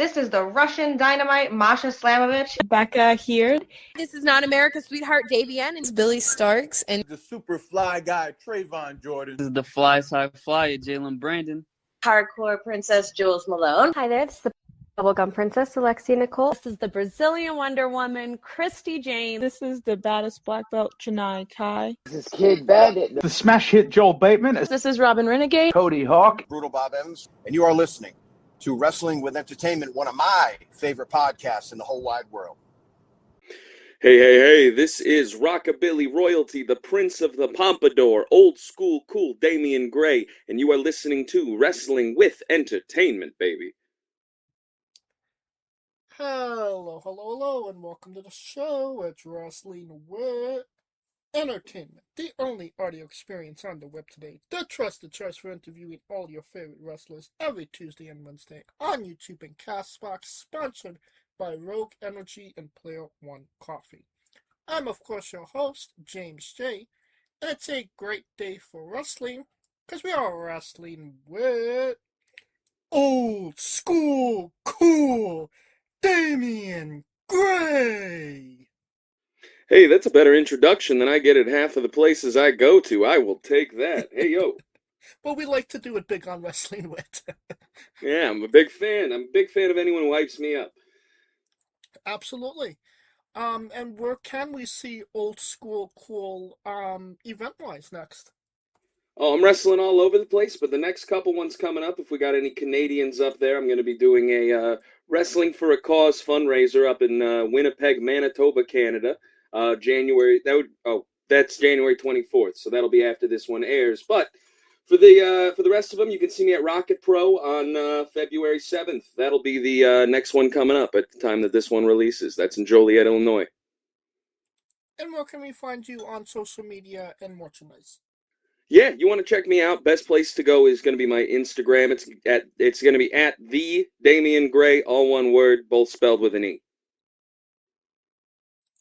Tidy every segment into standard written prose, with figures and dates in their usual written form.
This is the Russian Dynamite, Masha Slamovich. Becca here. This is not America's Sweetheart, Davian. It's Billy Starks. And the super fly guy, Trayvon Jordan. This is the fly side flyer, Jalen Brandon. Hardcore Princess, Jules Malone. Hi there, this is the Bubblegum Princess, Alexia Nicole. This is the Brazilian Wonder Woman, Christy James. This is the baddest black belt, Chennai Kai. This is Kid Bandit. The smash hit Joel Bateman. This is Robin Renegade. Cody Hawk. Brutal Bob Evans. And you are listening to Wrestling with Entertainment, one of my favorite podcasts in the whole wide world. Hey, this is Rockabilly Royalty, the Prince of the Pompadour, old school cool Damien Grey, and you are listening to Wrestling with Entertainment, baby. Hello, and welcome to the show. It's Wrestling with Entertainment, the only audio experience on the web today, the trusted choice for interviewing all your favorite wrestlers every Tuesday and Wednesday on YouTube and Castbox, sponsored by Rogue Energy and Player One Coffee. I'm, of course, your host, James J., and it's a great day for wrestling, because we are wrestling with old school cool Damien Grey. Hey, that's a better introduction than I get at half of the places I go to. I will take that. Hey, yo. Well, we like to do it big on Wrestling With. Yeah, I'm a big fan. I'm a big fan of anyone who hypes me up. Absolutely. And where can we see old school cool event-wise next? Oh, I'm wrestling all over the place, but the next couple ones coming up, if we got any Canadians up there, I'm going to be doing a Wrestling for a Cause fundraiser up in Winnipeg, Manitoba, Canada. That's January 24th, so that'll be after this one airs. But for the rest of them, you can see me at Rocket Pro on February 7th. That'll be the next one coming up at the time that this one releases. That's in Joliet, Illinois. And where can we find you on social media and merchandise? Yeah, you want to check me out? Best place to go is going to be my Instagram. It's going to be at the Damien Grey, all one word, both spelled with an E.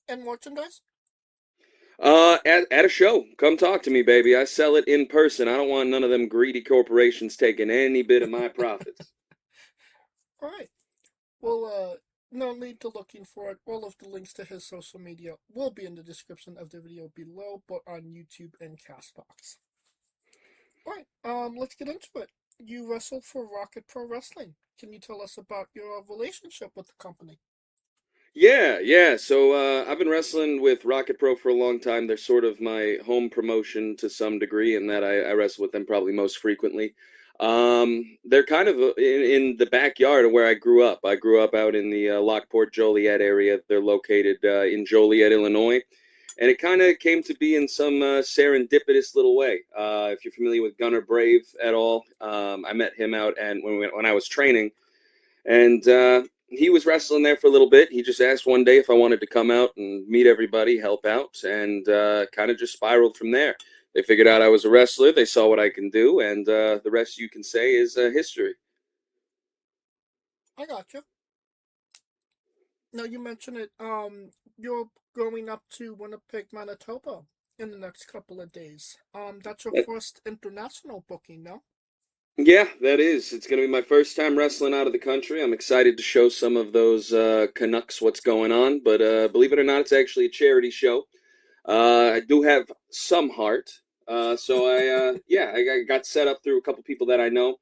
And merchandise? At a show. Come talk to me, baby. I sell it in person. I don't want none of them greedy corporations taking any bit of my profits. All right. Well, no need to looking for it. All of the links to his social media will be in the description of the video below, but on YouTube and Castbox. All right, let's get into it. You wrestle for Rocket Pro Wrestling. Can you tell us about your relationship with the company? Yeah. So I've been wrestling with Rocket Pro for a long time. They're sort of my home promotion to some degree, in that I wrestle with them probably most frequently. They're kind of in the backyard of where I grew up. I grew up out in the Lockport, Joliet area. They're located in Joliet, Illinois. And it kind of came to be in some serendipitous little way. If you're familiar with Gunner Brave at all, I met him out and when I was training. And he was wrestling there for a little bit. He just asked one day if I wanted to come out and meet everybody, help out, and kind of just spiraled from there. They figured out I was a wrestler. They saw what I can do, and the rest, you can say, is history. I got you. Now, you mentioned it. You're going up to Winnipeg, Manitoba in the next couple of days. That's your first international booking, no? Yeah, that is. It's going to be my first time wrestling out of the country. I'm excited to show some of those Canucks what's going on, but believe it or not, it's actually a charity show. I do have some heart, so I got set up through a couple people that I know.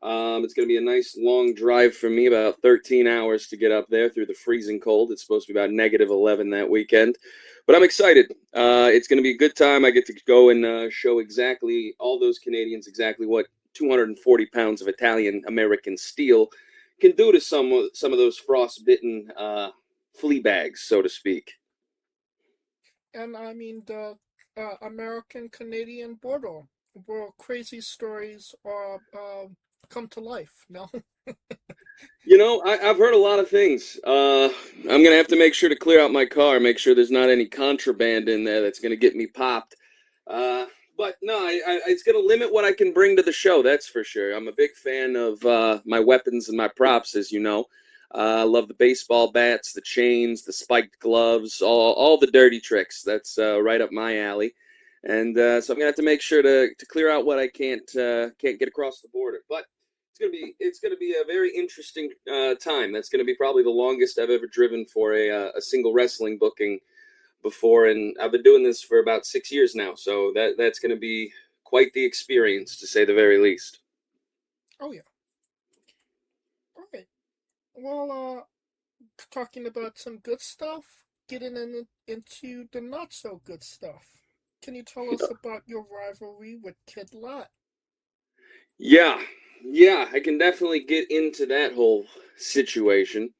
It's going to be a nice long drive for me, about 13 hours to get up there through the freezing cold. It's supposed to be about -11 that weekend, but I'm excited. It's going to be a good time. I get to go and show exactly all those Canadians exactly what 240 pounds of Italian-American steel can do to some of those frostbitten flea bags, so to speak. And I mean, the American-Canadian border, where crazy stories are come to life, no? You know, I've heard a lot of things. I'm going to have to make sure to clear out my car, make sure there's not any contraband in there that's going to get me popped. But no, it's going to limit what I can bring to the show, that's for sure. I'm a big fan of my weapons and my props, as you know. I love the baseball bats, the chains, the spiked gloves, all the dirty tricks. That's right up my alley. And so I'm going to have to make sure to clear out what I can't get across the border. But It's gonna be a very interesting time. That's gonna be probably the longest I've ever driven for a single wrestling booking before, and I've been doing this for about 6 years now. So that's gonna be quite the experience, to say the very least. Oh yeah. All right. Well, talking about some good stuff, into the not so good stuff. Can you tell us about your rivalry with Kid Lat? Yeah, I can definitely get into that whole situation.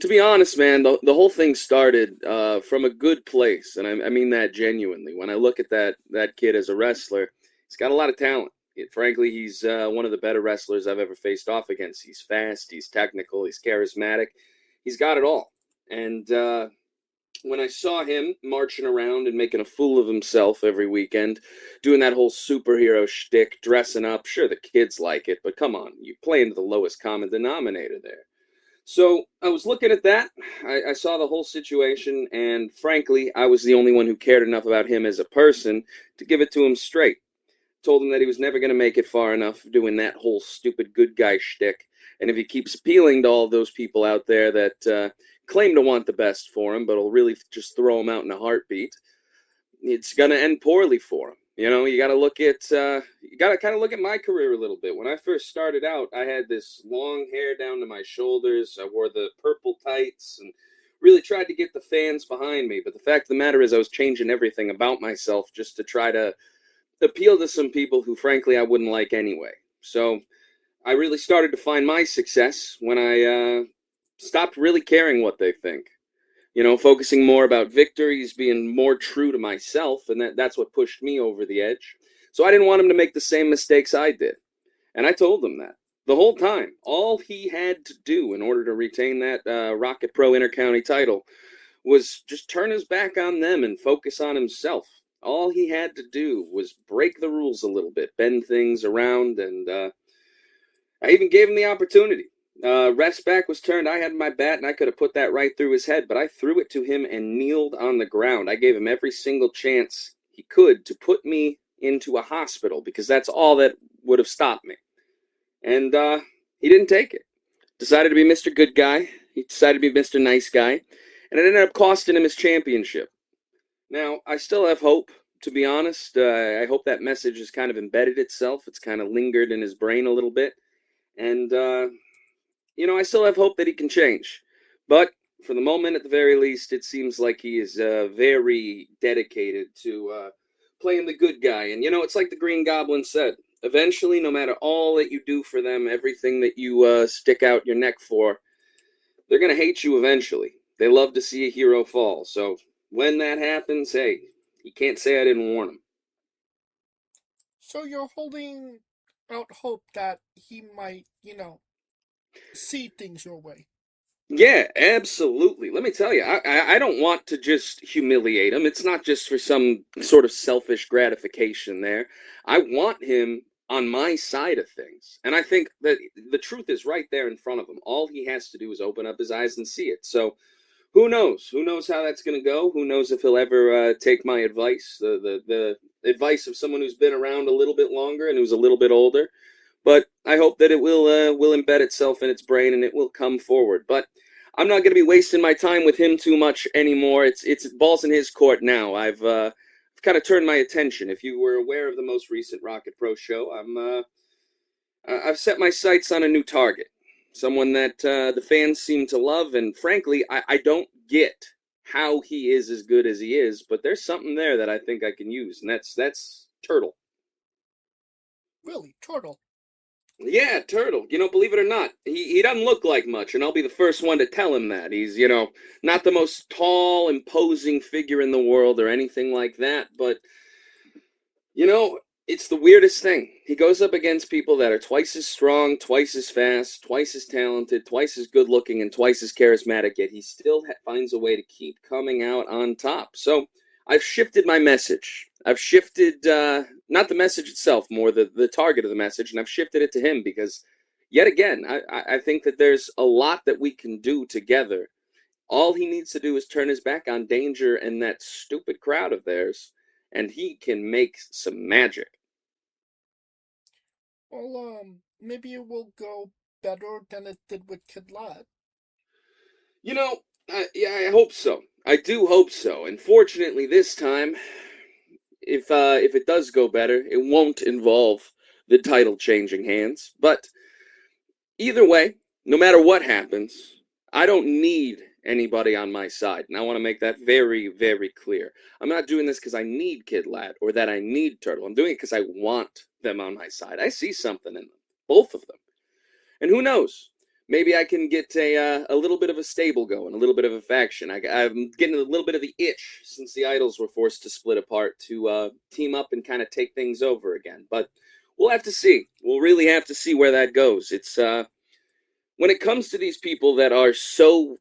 To be honest, man, the whole thing started from a good place, and I mean that genuinely. When I look at that kid as a wrestler, he's got a lot of talent. Frankly, he's one of the better wrestlers I've ever faced off against. He's fast, he's technical, he's charismatic. He's got it all. And when I saw him marching around and making a fool of himself every weekend, doing that whole superhero shtick, dressing up, sure, the kids like it, but come on, you play into the lowest common denominator there. So I was looking at that. I saw the whole situation, and frankly, I was the only one who cared enough about him as a person to give it to him straight. Told him that he was never going to make it far enough doing that whole stupid good guy shtick. And if he keeps appealing to all those people out there that claim to want the best for him, but will really just throw him out in a heartbeat, it's going to end poorly for him. You know, you got to look at, you got to kind of look at my career a little bit. When I first started out, I had this long hair down to my shoulders. I wore the purple tights and really tried to get the fans behind me. But the fact of the matter is I was changing everything about myself just to try to appeal to some people who, frankly, I wouldn't like anyway. So I really started to find my success when I stopped really caring what they think. You know, focusing more about victories, being more true to myself, and that's what pushed me over the edge. So I didn't want him to make the same mistakes I did. And I told him that the whole time. All he had to do in order to retain that Rocket Pro Intercounty title was just turn his back on them and focus on himself. All he had to do was break the rules a little bit, bend things around, and I even gave him the opportunity. Rest back was turned. I had my bat, and I could have put that right through his head, but I threw it to him and kneeled on the ground. I gave him every single chance he could to put me into a hospital, because that's all that would have stopped me. And he didn't take it. Decided to be Mr. Good Guy. He decided to be Mr. Nice Guy. And it ended up costing him his championship. Now, I still have hope, to be honest. I hope that message has kind of embedded itself. It's kind of lingered in his brain a little bit. And, you know, I still have hope that he can change. But for the moment, at the very least, it seems like he is very dedicated to playing the good guy. And, you know, it's like the Green Goblin said. Eventually, no matter all that you do for them, everything that you stick out your neck for, they're going to hate you eventually. They love to see a hero fall. So when that happens, hey, you can't say I didn't warn him. So you're holding out hope that he might, see things your way. Yeah, absolutely. Let me tell you, I don't want to just humiliate him. It's not just for some sort of selfish gratification there. I want him on my side of things. And I think that the truth is right there in front of him. All he has to do is open up his eyes and see it. So who knows? Who knows how that's going to go? Who knows if he'll ever take my advice, the advice of someone who's been around a little bit longer and who's a little bit older. But I hope that it will embed itself in its brain and it will come forward. But I'm not going to be wasting my time with him too much anymore. It's balls in his court now. I've kind of turned my attention. If you were aware of the most recent Rocket Pro show, I've set my sights on a new target. Someone that the fans seem to love, and frankly, I don't get how he is as good as he is, but there's something there that I think I can use, and that's Turtle. Really? Turtle? Yeah, Turtle. You know, believe it or not, he doesn't look like much, and I'll be the first one to tell him that. He's, not the most tall, imposing figure in the world or anything like that, but, it's the weirdest thing. He goes up against people that are twice as strong, twice as fast, twice as talented, twice as good-looking, and twice as charismatic, yet he still finds a way to keep coming out on top. So I've shifted my message. I've shifted, not the message itself, more the target of the message, and I've shifted it to him because, yet again, I think that there's a lot that we can do together. All he needs to do is turn his back on Danger and that stupid crowd of theirs, and he can make some magic. Well, maybe it will go better than it did with Kid Lat. You know, yeah, I hope so. I do hope so. And fortunately, this time, if it does go better, it won't involve the title changing hands. But either way, no matter what happens, I don't need anybody on my side. And I want to make that very, very clear. I'm not doing this because I need Kid Lat or that I need Turtle. I'm doing it because I want them on my side. I see something in them, both of them. And who knows? Maybe I can get a little bit of a stable going, a little bit of a faction. I'm getting a little bit of the itch since the Idols were forced to split apart to team up and kind of take things over again. But we'll have to see. We'll really have to see where that goes. It's when it comes to these people that are so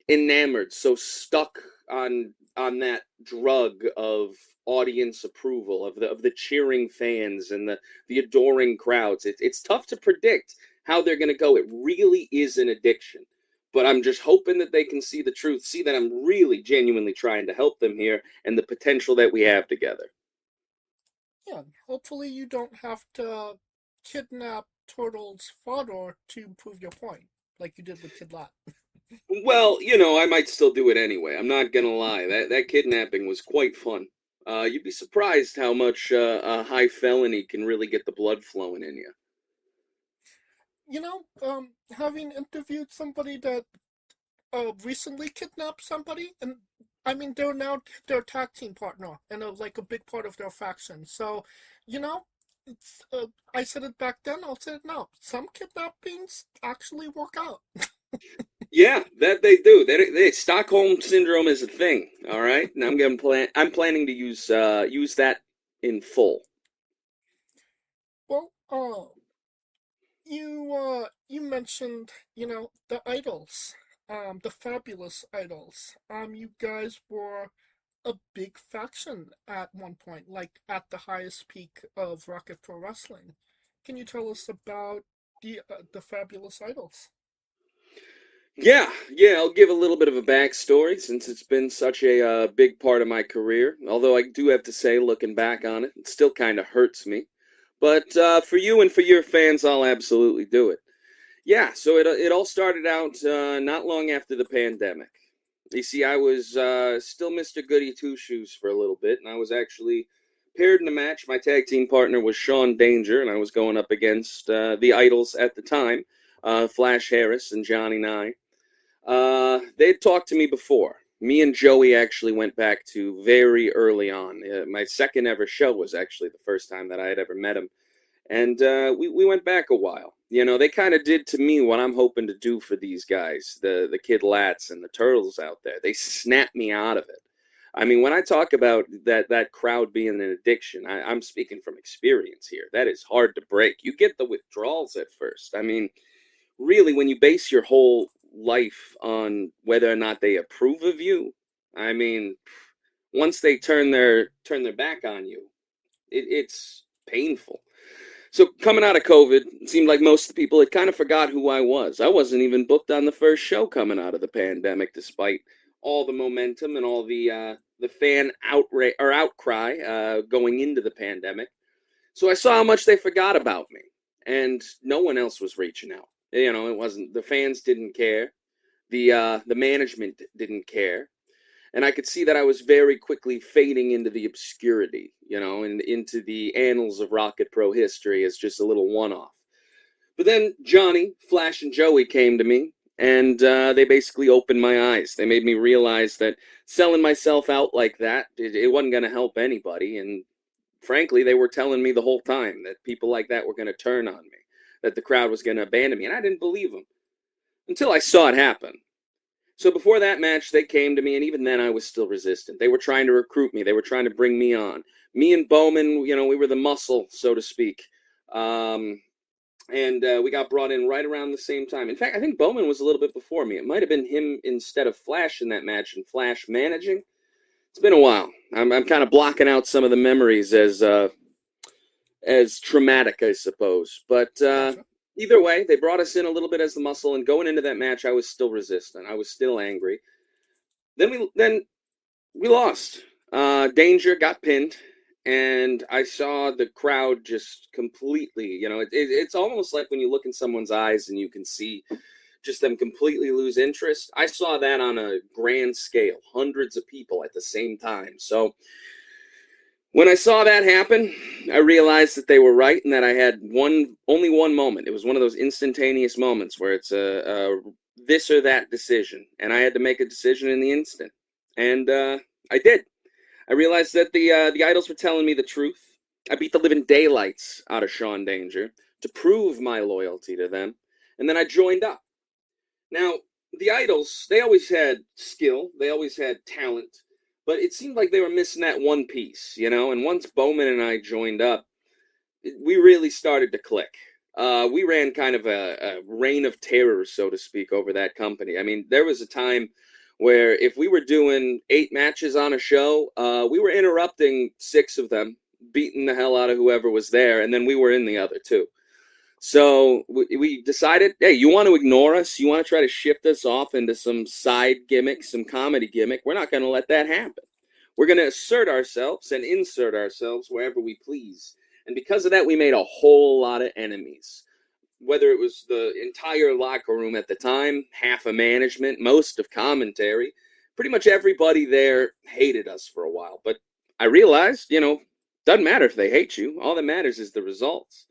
enamored, so stuck on that drug of audience approval, of the cheering fans and the adoring crowds. It's tough to predict how they're going to go. It really is an addiction. But I'm just hoping that they can see the truth, see that I'm really genuinely trying to help them here and the potential that we have together. Yeah, hopefully you don't have to kidnap Turtle's father to prove your point, like you did with Kid Lat. Well, I might still do it anyway. I'm not going to lie. That kidnapping was quite fun. You'd be surprised how much a high felony can really get the blood flowing in you. Having interviewed somebody that recently kidnapped somebody, and I mean they're now their tag team partner and like a big part of their faction. So, it's, I said it back then. I'll say it now. Some kidnappings actually work out. Yeah, that they do. They Stockholm syndrome is a thing. All right, and I'm planning to use that in full. Well, you mentioned, the Idols, the Fabulous Idols. You guys were a big faction at one point, like at the highest peak of Rocket Pro Wrestling. Can you tell us about the Fabulous Idols? Yeah, I'll give a little bit of a backstory since it's been such a big part of my career. Although I do have to say, looking back on it, it still kind of hurts me. But for you and for your fans, I'll absolutely do it. Yeah, so it all started out not long after the pandemic. You see, I was still Mr. Goody Two-Shoes for a little bit, and I was actually paired in a match. My tag team partner was Sean Danger, and I was going up against the Idols at the time, Flash Harris and Johnny Nye. They'd talked to me before. Me and Joey actually went back to very early on. My second ever show was actually the first time that I had ever met him. And we went back a while. They kind of did to me what I'm hoping to do for these guys, the Kid Lats and the Turtles out there. They snapped me out of it. I mean, when I talk about that crowd being an addiction, I'm speaking from experience here. That is hard to break. You get the withdrawals at first. I mean, really, when you base your whole life on whether or not they approve of you, I mean, once they turn their back on you, it's painful. So coming out of COVID, it seemed like most of the people had kind of forgot who I was. I wasn't even booked on the first show coming out of the pandemic, despite all the momentum and all the fan outcry going into the pandemic. So I saw how much they forgot about me, and no one else was reaching out. It wasn't, the fans didn't care, the management didn't care, and I could see that I was very quickly fading into the obscurity, and into the annals of Rocket Pro history as just a little one-off. But then Johnny, Flash, and Joey came to me, and they basically opened my eyes. They made me realize that selling myself out like that, it wasn't going to help anybody, and frankly, they were telling me the whole time that people like that were going to turn on me, that the crowd was going to abandon me, and I didn't believe them until I saw it happen. So before that match, they came to me, and even then I was still resistant. They were trying to recruit me. They were trying to bring me on. Me and Bowman, we were the muscle, so to speak. And we got brought in right around the same time. In fact, I think Bowman was a little bit before me. It might have been him instead of Flash in that match, and Flash managing. It's been a while. I'm kind of blocking out some of the memories as traumatic, I suppose. But either way, they brought us in a little bit as the muscle, and going into that match, I was still resistant. I was still angry. Then we lost. Danger got pinned, and I saw the crowd just completely, it's almost like when you look in someone's eyes and you can see just them completely lose interest. I saw that on a grand scale, hundreds of people at the same time. So when I saw that happen, I realized that they were right and that I had only one moment. It was one of those instantaneous moments where it's a this or that decision, and I had to make a decision in the instant, and I did. I realized that the idols were telling me the truth. I beat the living daylights out of Sean Danger to prove my loyalty to them, and then I joined up. Now, the idols, they always had skill, they always had talent, but it seemed like they were missing that one piece, and once Bowman and I joined up, we really started to click. We ran kind of a reign of terror, so to speak, over that company. I mean, there was a time where if we were doing 8 matches on a show, we were interrupting 6 of them, beating the hell out of whoever was there, and then we were in the other 2. So we decided, hey, you want to ignore us? You want to try to shift us off into some side gimmick, some comedy gimmick? We're not going to let that happen. We're going to assert ourselves and insert ourselves wherever we please. And because of that, we made a whole lot of enemies. Whether it was the entire locker room at the time, half of management, most of commentary, pretty much everybody there hated us for a while. But I realized, doesn't matter if they hate you. All that matters is the results.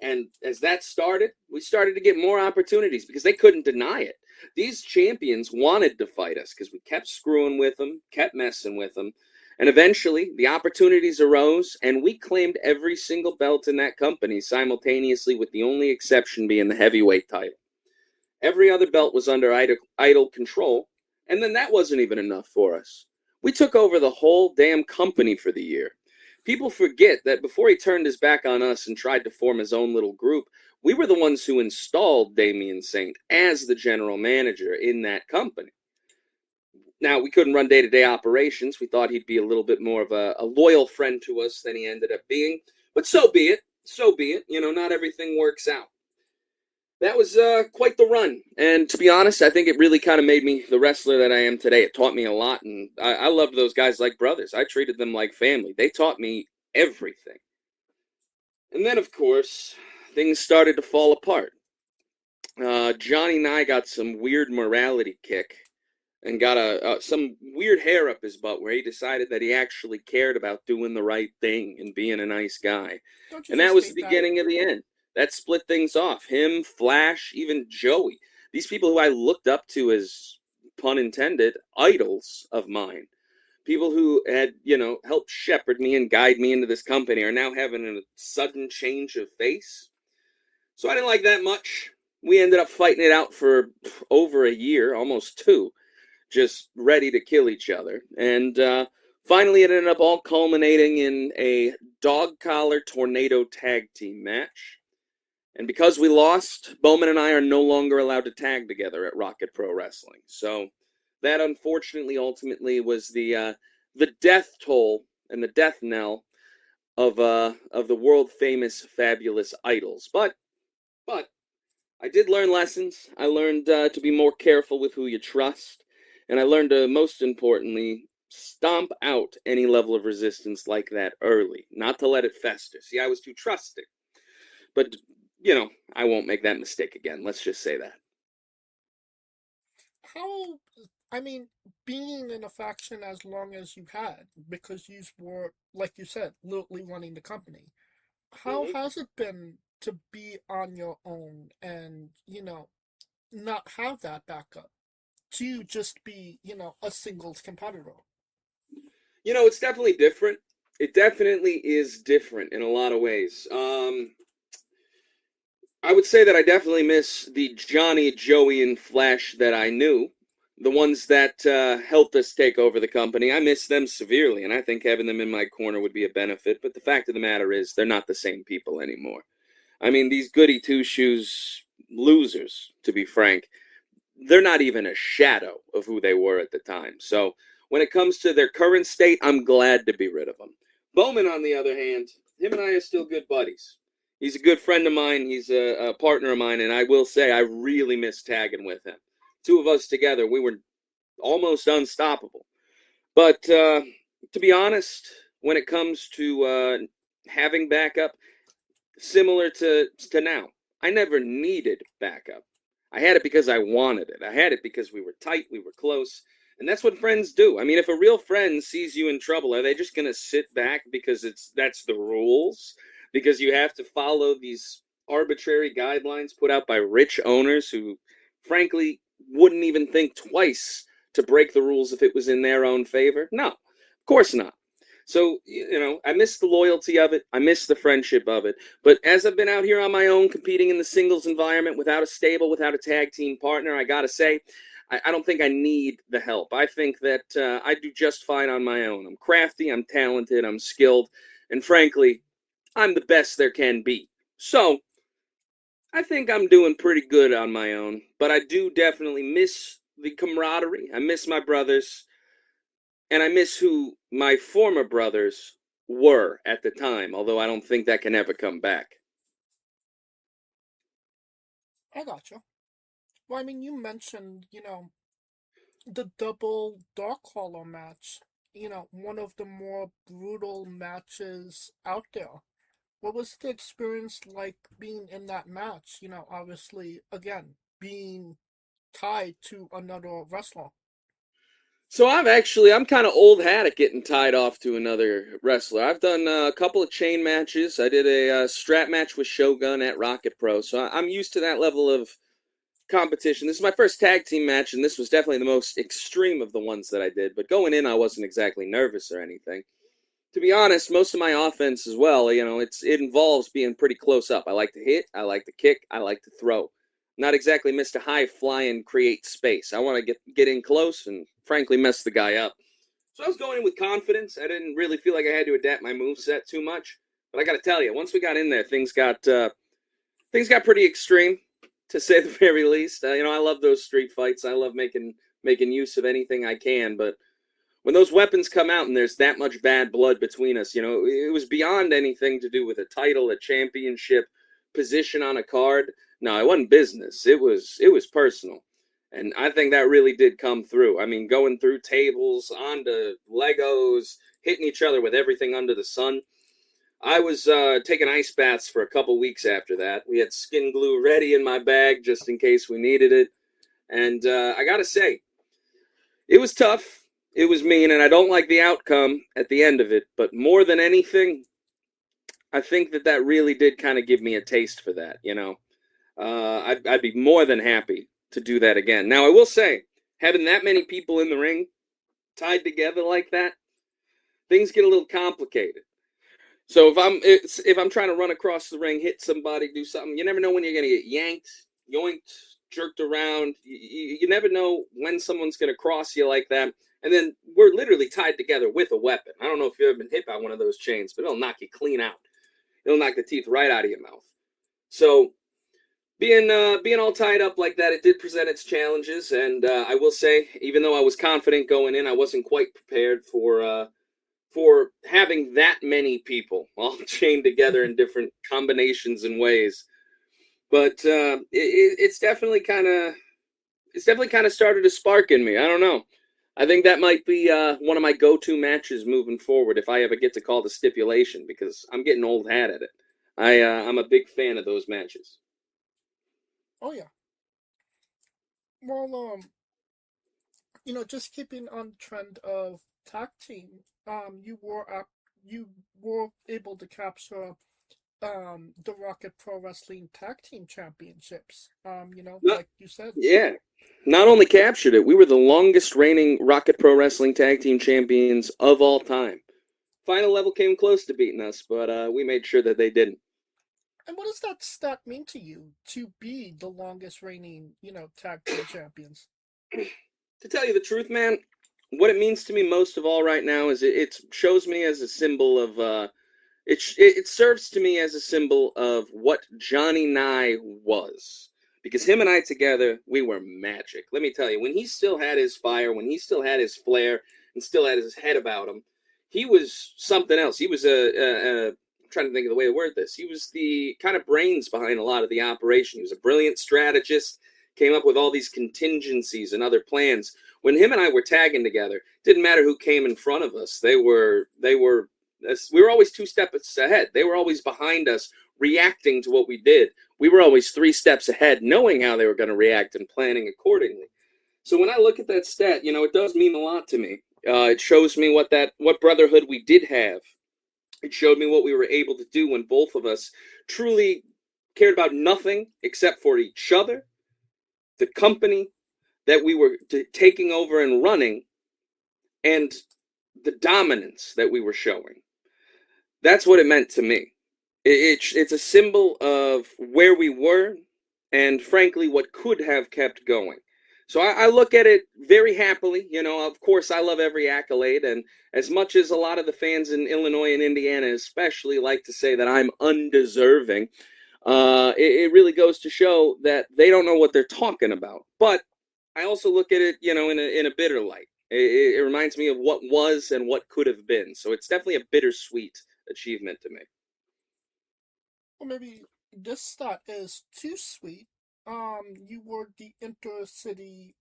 And as that started, we started to get more opportunities because they couldn't deny it. These champions wanted to fight us because we kept screwing with them, kept messing with them. And eventually, the opportunities arose, and we claimed every single belt in that company simultaneously, with the only exception being the heavyweight title. Every other belt was under idol control, and then that wasn't even enough for us. We took over the whole damn company for the year. People forget that before he turned his back on us and tried to form his own little group, we were the ones who installed Damien Saint as the general manager in that company. Now, we couldn't run day-to-day operations. We thought he'd be a little bit more of a loyal friend to us than he ended up being. But so be it. So be it. Not everything works out. That was quite the run. And to be honest, I think it really kind of made me the wrestler that I am today. It taught me a lot, and I loved those guys like brothers. I treated them like family. They taught me everything. And then, of course, things started to fall apart. Johnny and I got some weird morality kick and got some weird hair up his butt where he decided that he actually cared about doing the right thing and being a nice guy. And that was the beginning of the end. That split things off. Him, Flash, even Joey. These people who I looked up to as, pun intended, idols of mine. People who had, helped shepherd me and guide me into this company are now having a sudden change of face. So I didn't like that much. We ended up fighting it out for over a year, almost 2. Just ready to kill each other. And finally it ended up all culminating in a dog collar tornado tag team match. And because we lost, Bowman and I are no longer allowed to tag together at Rocket Pro Wrestling. So that unfortunately ultimately was the death toll and the death knell of the world famous fabulous idols. But I did learn lessons. I learned to be more careful with who you trust. And I learned to, most importantly, stomp out any level of resistance like that early, not to let it fester. See, I was too trusting. But, I won't make that mistake again. Let's just say that. Being in a faction as long as you had, because you were, like you said, literally running the company, how has it been to be on your own and, not have that backup? To just be, a singles competitor? It's definitely different. It definitely is different in a lot of ways. I would say that I definitely miss the Johnny, Joey, and Flash that I knew. The ones that helped us take over the company. I miss them severely, and I think having them in my corner would be a benefit. But the fact of the matter is, they're not the same people anymore. I mean, these goody two-shoes losers, to be frank, they're not even a shadow of who they were at the time. So when it comes to their current state, I'm glad to be rid of them. Bowman, on the other hand, him and I are still good buddies. He's a good friend of mine. He's a partner of mine, and I will say I really miss tagging with him. 2 of us together, we were almost unstoppable. But to be honest, when it comes to having backup, similar to now. I never needed backup. I had it because I wanted it. I had it because we were tight, we were close, and that's what friends do. I mean, if a real friend sees you in trouble, are they just going to sit back because that's the rules? Because you have to follow these arbitrary guidelines put out by rich owners who, frankly, wouldn't even think twice to break the rules if it was in their own favor? No, of course not. So, I miss the loyalty of it. I miss the friendship of it. But as I've been out here on my own, competing in the singles environment without a stable, without a tag team partner, I got to say, I don't think I need the help. I think that I do just fine on my own. I'm crafty, I'm talented, I'm skilled, and frankly, I'm the best there can be. So, I think I'm doing pretty good on my own, but I do definitely miss the camaraderie. I miss my brothers. And I miss who my former brothers were at the time, although I don't think that can ever come back. I gotcha. Well, I mean, you mentioned, the double dog collar match. One of the more brutal matches out there. What was the experience like being in that match? Obviously, again, being tied to another wrestler. So I'm kind of old hat at getting tied off to another wrestler. I've done a couple of chain matches. I did a strap match with Shogun at Rocket Pro, so I'm used to that level of competition. This is my first tag team match, and this was definitely the most extreme of the ones that I did. But going in, I wasn't exactly nervous or anything. To be honest, most of my offense as well, it involves being pretty close up. I like to hit, I like to kick, I like to throw. Not exactly Mr. High Fly and create space. I want to get in close and, frankly, mess the guy up. So I was going in with confidence. I didn't really feel like I had to adapt my moveset too much. But I got to tell you, once we got in there, things got pretty extreme, to say the very least. I love those street fights. I love making use of anything I can. But when those weapons come out and there's that much bad blood between us, it was beyond anything to do with a title, a championship, position on a card. No, it wasn't business. It was personal. And I think that really did come through. I mean, going through tables, onto Legos, hitting each other with everything under the sun. I was taking ice baths for a couple weeks after that. We had skin glue ready in my bag just in case we needed it. And I got to say, it was tough. It was mean, and I don't like the outcome at the end of it. But more than anything, I think that really did kind of give me a taste for that, I'd be more than happy to do that again. Now, I will say, having that many people in the ring tied together like that, things get a little complicated. So if I'm trying to run across the ring, hit somebody, do something, you never know when you're going to get yanked, yoinked, jerked around. You never know when someone's going to cross you like that. And then we're literally tied together with a weapon. I don't know if you've ever been hit by one of those chains, but it'll knock you clean out. It'll knock the teeth right out of your mouth. So being all tied up like that, it did present its challenges. And I will say, even though I was confident going in, I wasn't quite prepared for having that many people all chained together in different combinations and ways. But it's definitely kind of started a spark in me. I don't know. I think that might be one of my go-to matches moving forward if I ever get to call the stipulation, because I'm getting old hat at it. I'm a big fan of those matches. Oh yeah. Well, just keeping on trend of tag team, you were able to capture the Rocket Pro Wrestling Tag Team Championships. Like you said. Yeah. Not only captured it, we were the longest reigning Rocket Pro Wrestling Tag Team Champions of all time. Final level came close to beating us, but we made sure that they didn't. And what does that stat mean to you, to be the longest reigning, tag team champions? To tell you the truth, man, what it means to me most of all right now is it shows me as a symbol of, it serves to me as a symbol of what Johnny Nye was. Because him and I together, we were magic. Let me tell you, when he still had his fire, when he still had his flair, and still had his head about him, he was something else. He was I'm trying to think of the way to word this. He was the kind of brains behind a lot of the operation. He was a brilliant strategist, came up with all these contingencies and other plans. When him and I were tagging together, it didn't matter who came in front of us. They were We were always 2 steps ahead. They were always behind us, reacting to what we did. We were always 3 steps ahead, knowing how they were going to react and planning accordingly. So when I look at that stat, it does mean a lot to me. It shows me what brotherhood we did have. It showed me what we were able to do when both of us truly cared about nothing except for each other, the company that we were taking over and running, and the dominance that we were showing. That's what it meant to me. It's a symbol of where we were and, frankly, what could have kept going. So I look at it very happily. Of course, I love every accolade. And as much as a lot of the fans in Illinois and Indiana especially like to say that I'm undeserving, it really goes to show that they don't know what they're talking about. But I also look at it, in a bitter light. It reminds me of what was and what could have been. So it's definitely a bittersweet achievement to me. Well, maybe this stat is too sweet. You were the intercity,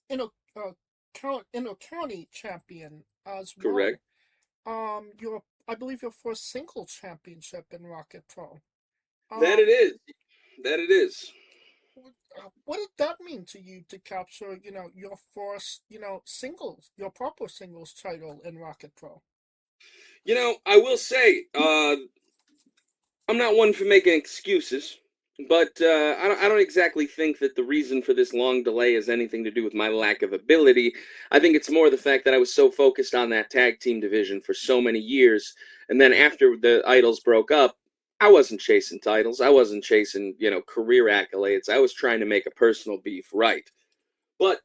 inter-county champion as well. Correct. I believe your first single championship in Rocket Pro. That it is. What did that mean to you to capture, your first, singles, your proper singles title in Rocket Pro? I will say, I'm not one for making excuses, but I don't exactly think that the reason for this long delay has anything to do with my lack of ability. I think it's more the fact that I was so focused on that tag team division for so many years, and then after the Idols broke up, I wasn't chasing titles. I wasn't chasing, career accolades. I was trying to make a personal beef right. But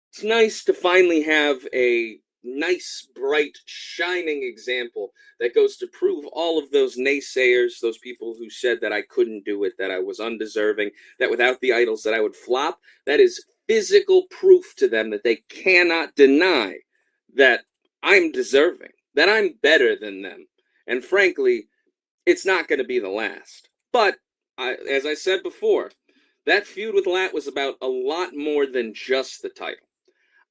it's nice to finally have a nice, bright, shining example that goes to prove all of those naysayers, those people who said that I couldn't do it, that I was undeserving, that without the Idols that I would flop. That is physical proof to them that they cannot deny that I'm deserving, that I'm better than them. And frankly, it's not going to be the last. But, as I said before, that feud with Lat was about a lot more than just the title.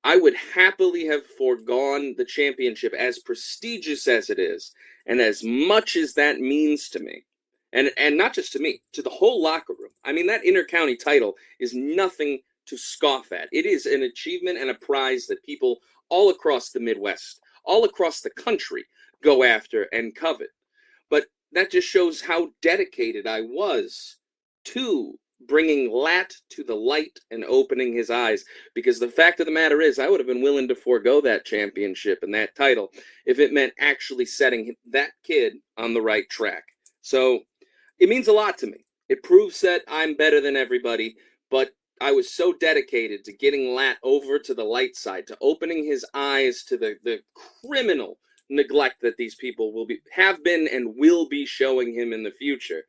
I would happily have foregone the championship, as prestigious as it is, and as much as that means to me. And not just to me, to the whole locker room. I mean, that inter-county title is nothing to scoff at. It is an achievement and a prize that people all across the Midwest, all across the country, go after and covet. But that just shows how dedicated I was to bringing Lat to the light and opening his eyes. Because the fact of the matter is, I would have been willing to forego that championship and that title if it meant actually setting that kid on the right track. So it means a lot to me. It proves that I'm better than everybody, but I was so dedicated to getting Lat over to the light side, to opening his eyes to the criminal neglect that these people have been and will be showing him in the future,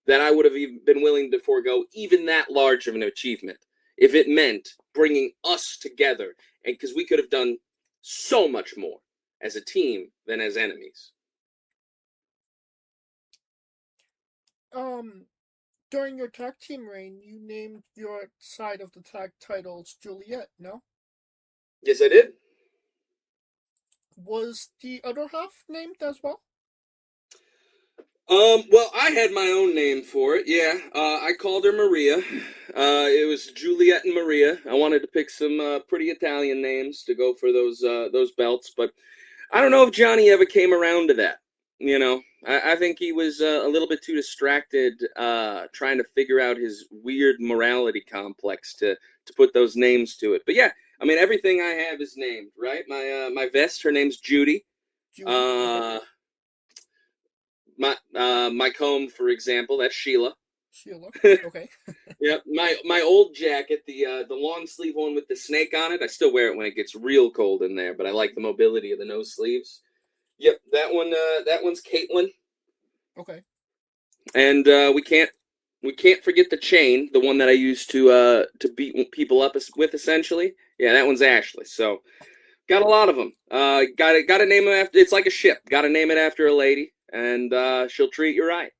that I would have even been willing to forego even that large of an achievement if it meant bringing us together, and because we could have done so much more as a team than as enemies. During your tag team reign, you named your side of the tag titles Juliet, no? Yes, I did. Was the other half named as well? Well, I had my own name for it, yeah. I called her Maria. It was Juliet and Maria. I wanted to pick some pretty Italian names to go for those belts, but I don't know if Johnny ever came around to that. I think he was a little bit too distracted trying to figure out his weird morality complex to put those names to it. But yeah, I mean, everything I have is named, right? My vest, her name's Judy. My comb, for example, that's Sheila. Sheila, okay. Yep, my old jacket, the long sleeve one with the snake on it, I still wear it when it gets real cold in there, but I like the mobility of the no sleeves. Yep, that one's Caitlin. Okay. And we can't forget the chain, the one that I used to beat people up with, essentially. Yeah, that one's Ashley. So got a lot of them. Got to name them after. It's like a ship. Got to name it after a lady, and she'll treat you right.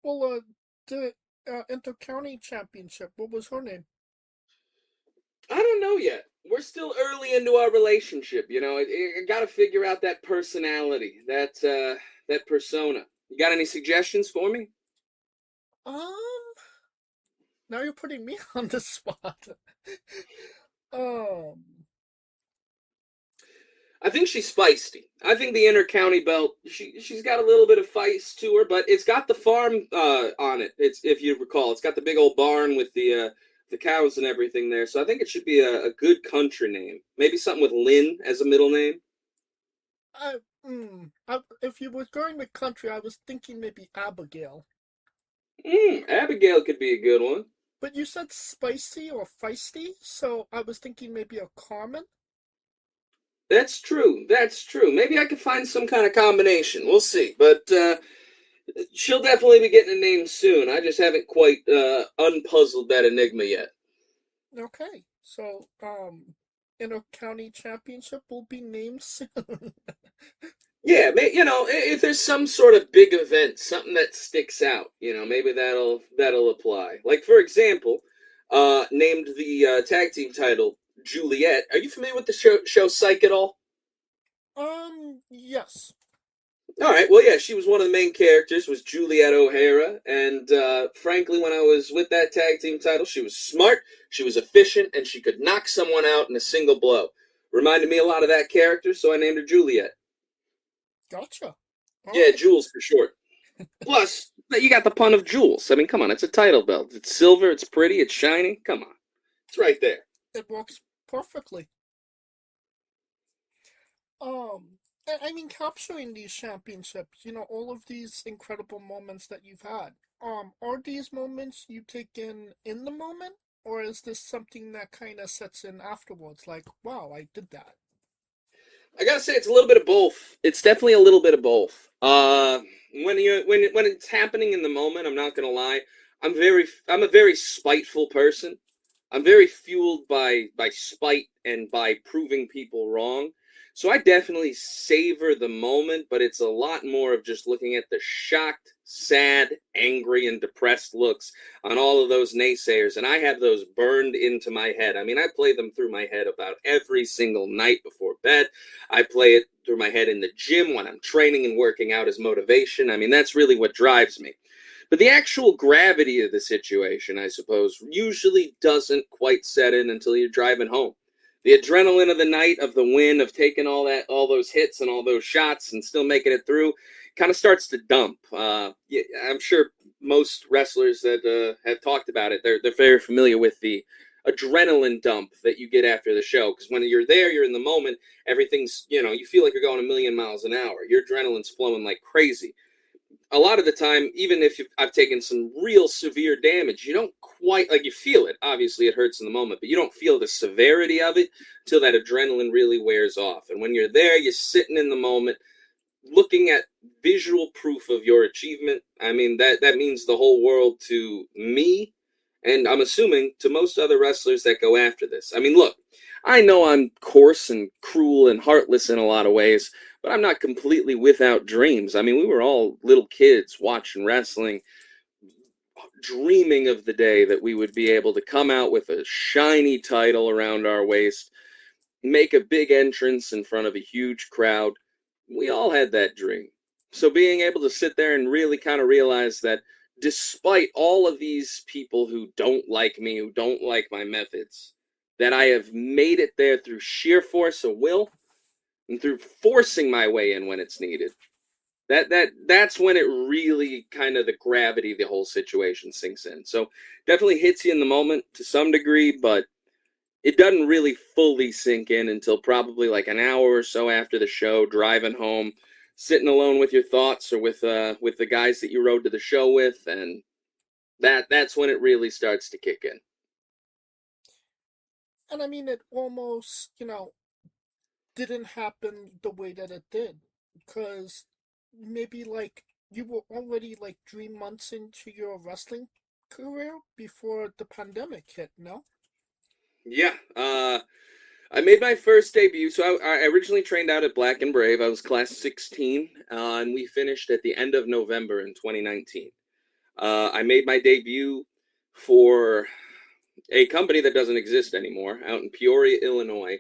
Well, the Inter-County Championship, what was her name? I don't know yet. we're still early into our relationship. You know, I got to figure out that personality, that persona. You got any suggestions for me? Now you're putting me on the spot. Um, I think she's feisty. I think the inter-county belt, she's got a little bit of feist to her, but it's got the farm on it. It's, if you recall, it's got the big old barn with the cows and everything there. So I think it should be a good country name. Maybe something with Lynn as a middle name. if you were going with country, I was thinking maybe Abigail. Abigail could be a good one. But you said spicy or feisty, so I was thinking maybe a Carmen. That's true. That's true. Maybe I could find some kind of combination. We'll see. But she'll definitely be getting a name soon. I just haven't quite unpuzzled that enigma yet. Okay, so Inter-County Championship will be named soon. Yeah, you know, if there's some sort of big event, something that sticks out, you know, maybe that'll apply. Like, for example, named the tag team title Juliet. Are you familiar with the show Psych at all? Yes. All right, well, yeah, she was one of the main characters, was Juliet O'Hara, and frankly, when I was with that tag team title, she was smart, she was efficient, and she could knock someone out in a single blow. Reminded me a lot of that character, so I named her Juliet. Gotcha. Yeah, Jules for short. Plus, you got the pun of Jules. I mean, come on, it's a title belt. It's silver, it's pretty, it's shiny. Come on. It's right there. It works perfectly. I mean, capturing these championships, you know, all of these incredible moments that you've had, are these moments you take in the moment, or is this something that kind of sets in afterwards, like, wow, I did that? I gotta say, it's a little bit of both. It's definitely a little bit of both. When it's happening in the moment, I'm not gonna lie, I'm a very spiteful person. I'm very fueled by spite and by proving people wrong. So I definitely savor the moment, but it's a lot more of just looking at the shocked, sad, angry, and depressed looks on all of those naysayers, and I have those burned into my head. I mean, I play them through my head about every single night before bed. I play it through my head in the gym when I'm training and working out as motivation. I mean, that's really what drives me. But the actual gravity of the situation, I suppose, usually doesn't quite set in until you're driving home. The adrenaline of the night, of the win, of taking all those hits and all those shots and still making it through, kind of starts to dump. I'm sure most wrestlers that have talked about it, they're very familiar with the adrenaline dump that you get after the show. Because when you're there, you're in the moment, everything's, you know, you feel like you're going a million miles an hour. Your adrenaline's flowing like crazy. A lot of the time, even if I've taken some real severe damage, you don't quite, like, you feel it. Obviously, it hurts in the moment, but you don't feel the severity of it till that adrenaline really wears off. And when you're there, you're sitting in the moment, looking at visual proof of your achievement. I mean, that means the whole world to me, and I'm assuming to most other wrestlers that go after this. I mean, look, I know I'm coarse and cruel and heartless in a lot of ways, but I'm not completely without dreams. I mean, we were all little kids watching wrestling, dreaming of the day that we would be able to come out with a shiny title around our waist, make a big entrance in front of a huge crowd. We all had that dream. So being able to sit there and really kind of realize that despite all of these people who don't like me, who don't like my methods, that I have made it there through sheer force of will and through forcing my way in when it's needed. That's when it really kind of the gravity of the whole situation sinks in. So definitely hits you in the moment to some degree, but it doesn't really fully sink in until probably like an hour or so after the show, driving home, sitting alone with your thoughts or with the guys that you rode to the show with, and that's when it really starts to kick in. And I mean, it almost, you know, didn't happen the way that it did, because maybe like you were already like 3 months into your wrestling career before the pandemic hit, no? Yeah, I made my first debut. So I originally trained out at Black and Brave. I was class 16, and we finished at the end of November in 2019. I made my debut for a company that doesn't exist anymore out in Peoria, Illinois.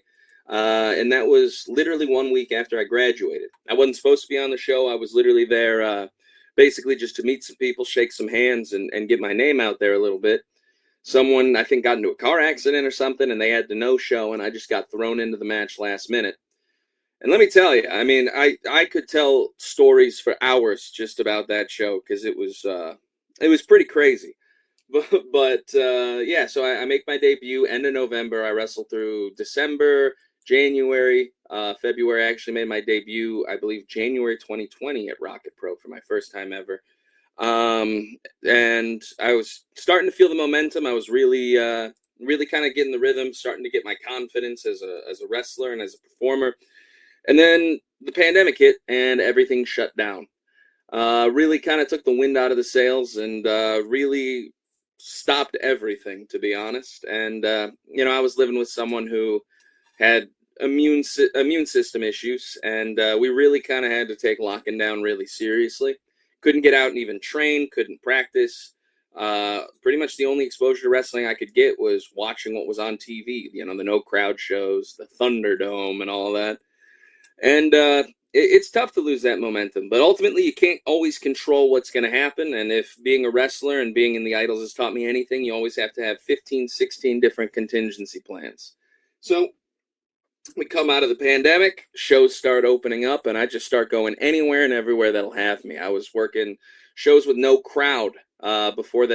And that was literally 1 week after I graduated. I wasn't supposed to be on the show. I was literally there basically just to meet some people, shake some hands, and get my name out there a little bit. Someone, I think, got into a car accident or something, and they had to no-show, and I just got thrown into the match last minute. And let me tell you, I mean, I could tell stories for hours just about that show because it was pretty crazy. But yeah, so I make my debut end of November. I wrestled through December, January, February. I actually made my debut, I believe, January 2020 at Rocket Pro for my first time ever. And I was starting to feel the momentum. I was really kind of getting the rhythm, starting to get my confidence as a wrestler and as a performer. And then the pandemic hit and everything shut down. Really kind of took the wind out of the sails and really stopped everything, to be honest. And I was living with someone who had immune system issues, and we really kind of had to take locking down really seriously. Couldn't get out and even train, couldn't practice. Pretty much the only exposure to wrestling I could get was watching what was on TV, the no crowd shows, the Thunderdome and all that. And it's tough to lose that momentum, but ultimately you can't always control what's going to happen. And if being a wrestler and being in the Idols has taught me anything, you always have to have 15, 16 different contingency plans. So we come out of the pandemic, shows start opening up, and I just start going anywhere and everywhere that'll have me. I was working shows with no crowd before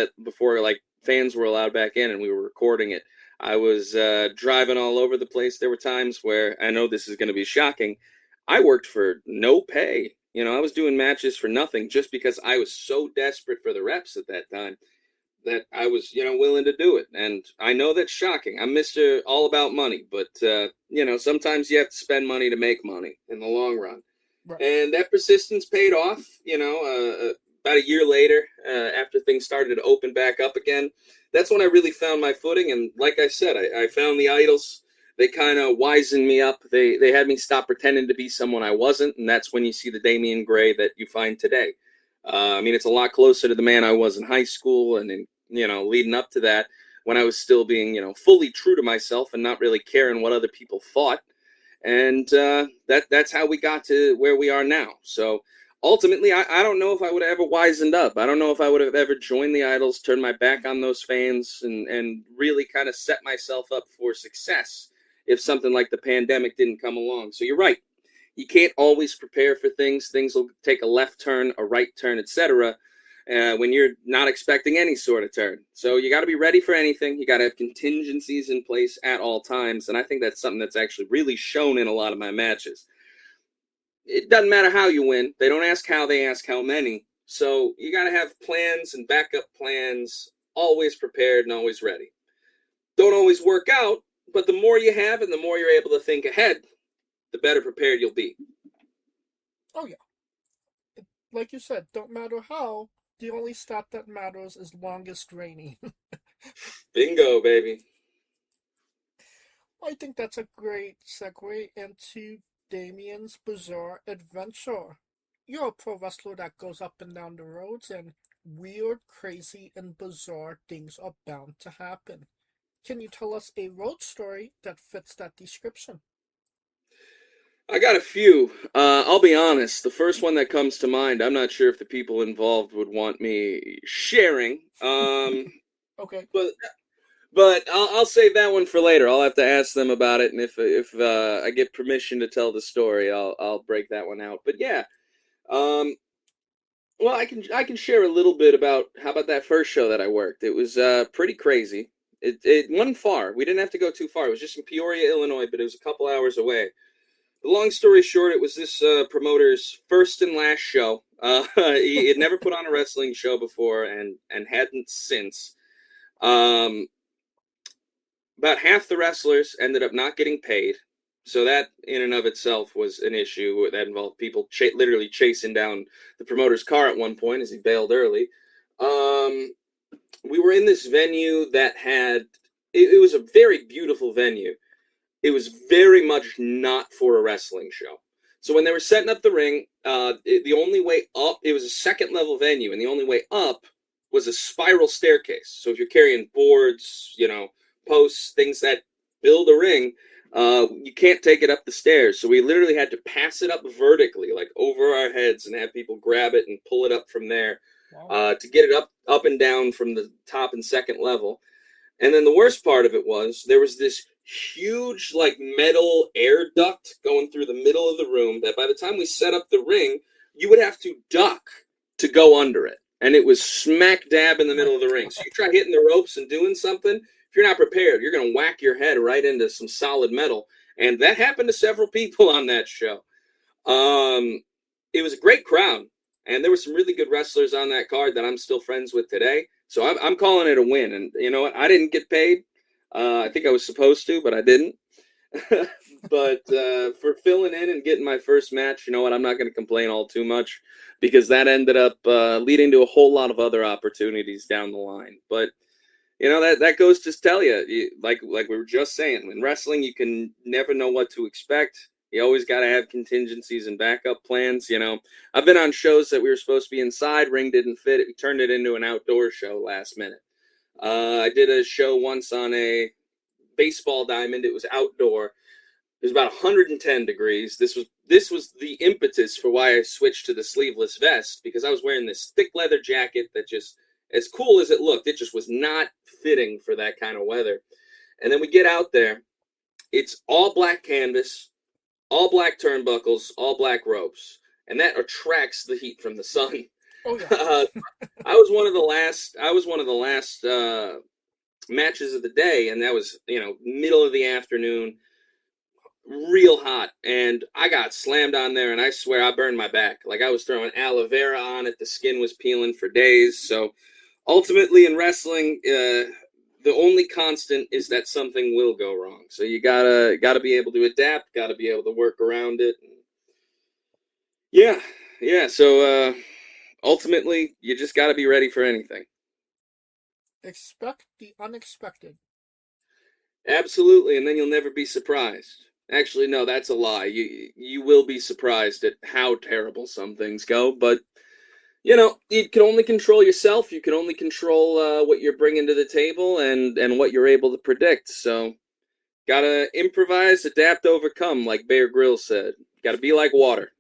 like fans were allowed back in and we were recording it. I was driving all over the place. There were times where, I know this is going to be shocking, I worked for no pay. I was doing matches for nothing just because I was so desperate for the reps at that time that I was, willing to do it. And I know that's shocking. I'm Mr. All About Money, but, sometimes you have to spend money to make money in the long run. Right. And that persistence paid off, about a year later, after things started to open back up again. That's when I really found my footing. And like I said, I found the Idols. They kind of wisened me up. They had me stop pretending to be someone I wasn't. And that's when you see the Damien Grey that you find today. It's a lot closer to the man I was in high school and in, leading up to that when I was still being, fully true to myself and not really caring what other people thought. And that's how we got to where we are now. So ultimately, I don't know if I would have ever wisened up. I don't know if I would have ever joined the Idols, turned my back on those fans, and really kind of set myself up for success if something like the pandemic didn't come along. So you're right. You can't always prepare for things. Things will take a left turn, a right turn, etc. When you're not expecting any sort of turn. So you got to be ready for anything. You got to have contingencies in place at all times. And I think that's something that's actually really shown in a lot of my matches. It doesn't matter how you win. They don't ask how, they ask how many. So you got to have plans and backup plans, always prepared and always ready. Don't always work out, but the more you have and the more you're able to think ahead, the better prepared you'll be. Oh, yeah. Like you said, don't matter how. The only stat that matters is longest reigning. Bingo, baby. I think that's a great segue into Damien's bizarre adventure. You're a pro wrestler that goes up and down the roads, and weird, crazy, and bizarre things are bound to happen. Can you tell us a road story that fits that description? I got a few. I'll be honest. The first one that comes to mind, I'm not sure if the people involved would want me sharing. Okay. But I'll save that one for later. I'll have to ask them about it, and if I get permission to tell the story, I'll break that one out. But yeah, well, I can share a little bit about how about that first show that I worked. It was pretty crazy. It wasn't far. We didn't have to go too far. It was just in Peoria, Illinois, but it was a couple hours away. The long story short, it was this promoter's first and last show. He had never put on a wrestling show before and hadn't since. About half the wrestlers ended up not getting paid. So that in and of itself was an issue that involved people literally chasing down the promoter's car at one point as he bailed early. We were in this venue that had, it was a very beautiful venue. It was very much not for a wrestling show. So when they were setting up the ring, the only way up, it was a second level venue, and the only way up was a spiral staircase. So if you're carrying boards, posts, things that build a ring, you can't take it up the stairs. So we literally had to pass it up vertically, like over our heads, and have people grab it and pull it up from there to get it up and down from the top and second level. And then the worst part of it was there was this huge like metal air duct going through the middle of the room that by the time we set up the ring, you would have to duck to go under it. And it was smack dab in the middle of the ring. So you try hitting the ropes and doing something, if you're not prepared, you're going to whack your head right into some solid metal. And that happened to several people on that show. It was a great crowd. And there were some really good wrestlers on that card that I'm still friends with today. So I'm calling it a win. And you know what? I didn't get paid. I think I was supposed to, but I didn't. But for filling in and getting my first match, you know what? I'm not going to complain all too much because that ended up leading to a whole lot of other opportunities down the line. But you know, that goes to tell you, like we were just saying, in wrestling, you can never know what to expect. You always got to have contingencies and backup plans. You know, I've been on shows that we were supposed to be inside, ring didn't fit. We turned it into an outdoor show last minute. I did a show once on a baseball diamond. It was outdoor. It was about 110 degrees. This was the impetus for why I switched to the sleeveless vest, because I was wearing this thick leather jacket that just, as cool as it looked, it just was not fitting for that kind of weather. And then we get out there. It's all black canvas, all black turnbuckles, all black ropes, and that attracts the heat from the sun. Oh yeah. I was one of the last matches of the day, and that was, you know, middle of the afternoon, real hot, and I got slammed on there, and I swear I burned my back. Like I was throwing aloe vera on it. The skin was peeling for days. So ultimately in wrestling, the only constant is that something will go wrong. So you gotta be able to adapt, gotta be able to work around it. Yeah. So ultimately, you just gotta be ready for anything. Expect the unexpected. Absolutely, and then you'll never be surprised. Actually, no, that's a lie. You will be surprised at how terrible some things go, but you know, you can only control yourself. You can only control what you're bringing to the table and what you're able to predict. So, gotta improvise, adapt, overcome, like Bear Grylls said. Gotta be like water.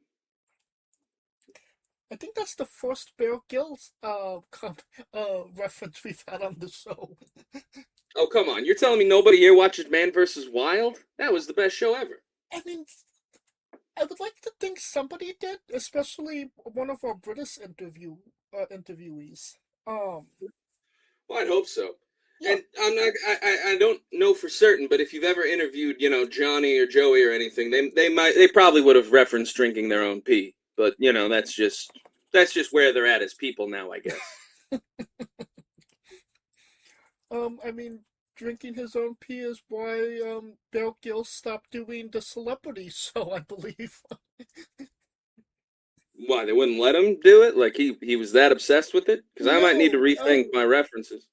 I think that's the first Bear Grylls reference we've had on the show. Oh, come on. You're telling me nobody here watches Man vs. Wild? That was the best show ever. I mean, I would like to think somebody did, especially one of our British interviewees. Well, I'd hope so. Yeah. And I don't know for certain, but if you've ever interviewed, you know, Johnny or Joey or anything, they probably would have referenced drinking their own pee. But, you know, that's just where they're at as people now, I guess. I mean, drinking his own pee is why Bear Grylls stopped doing the celebrity show, I believe. Why, they wouldn't let him do it? Like he was that obsessed with it? Because I might need to No, rethink my references.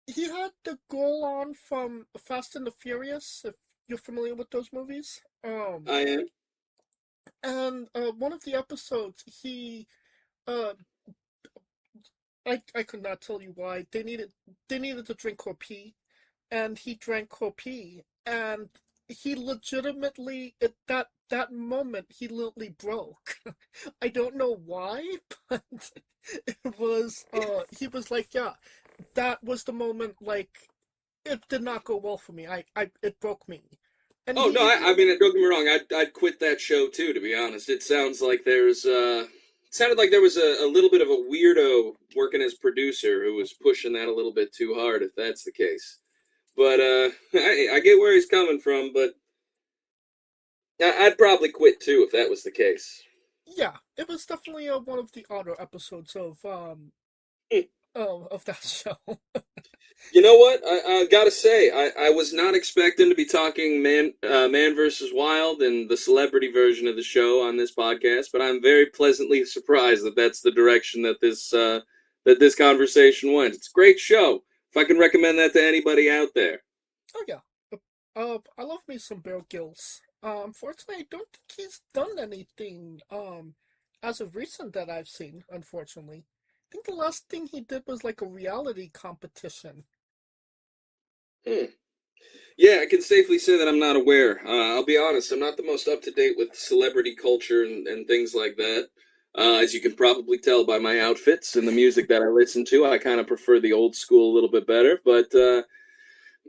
He had the girl on from Fast and the Furious, if you're familiar with those movies. I am. And one of the episodes, I could not tell you why. They needed to drink her pee, and he drank her pee, and he legitimately at that moment he literally broke. I don't know why, but it was he was like, yeah, that was the moment. Like, it did not go well for me. It broke me. And I mean, don't get me wrong. I'd quit that show too, to be honest. It sounds like sounded like there was a little bit of a weirdo working as producer who was pushing that a little bit too hard, if that's the case. But I get where he's coming from, but I'd probably quit too if that was the case. Yeah, it was definitely one of the odder episodes of that show. You know what? I gotta say, I was not expecting to be talking Man vs. Wild and the celebrity version of the show on this podcast, but I'm very pleasantly surprised that that's the direction that this conversation went. It's a great show. If I can recommend that to anybody out there. Oh yeah, I love me some Bear Grylls. Unfortunately, I don't think he's done anything as of recent that I've seen. Unfortunately. I think the last thing he did was like a reality competition. Hmm. Yeah, I can safely say that I'm not aware. I'll be honest, I'm not the most up to date with celebrity culture and things like that. As you can probably tell by my outfits and the music that I listen to, I kind of prefer the old school a little bit better. But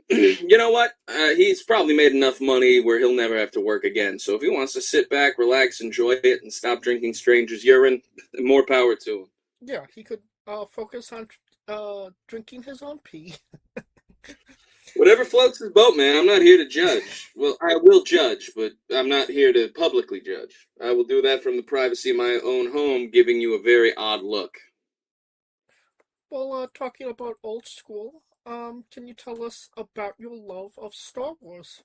you know what? He's probably made enough money where he'll never have to work again. So if he wants to sit back, relax, enjoy it, and stop drinking strangers' urine, more power to him. Yeah, he could focus on drinking his own pee. Whatever floats his boat, man. I'm not here to judge. Well, I will judge, but I'm not here to publicly judge. I will do that from the privacy of my own home, giving you a very odd look. Well, talking about old school, can you tell us about your love of Star Wars?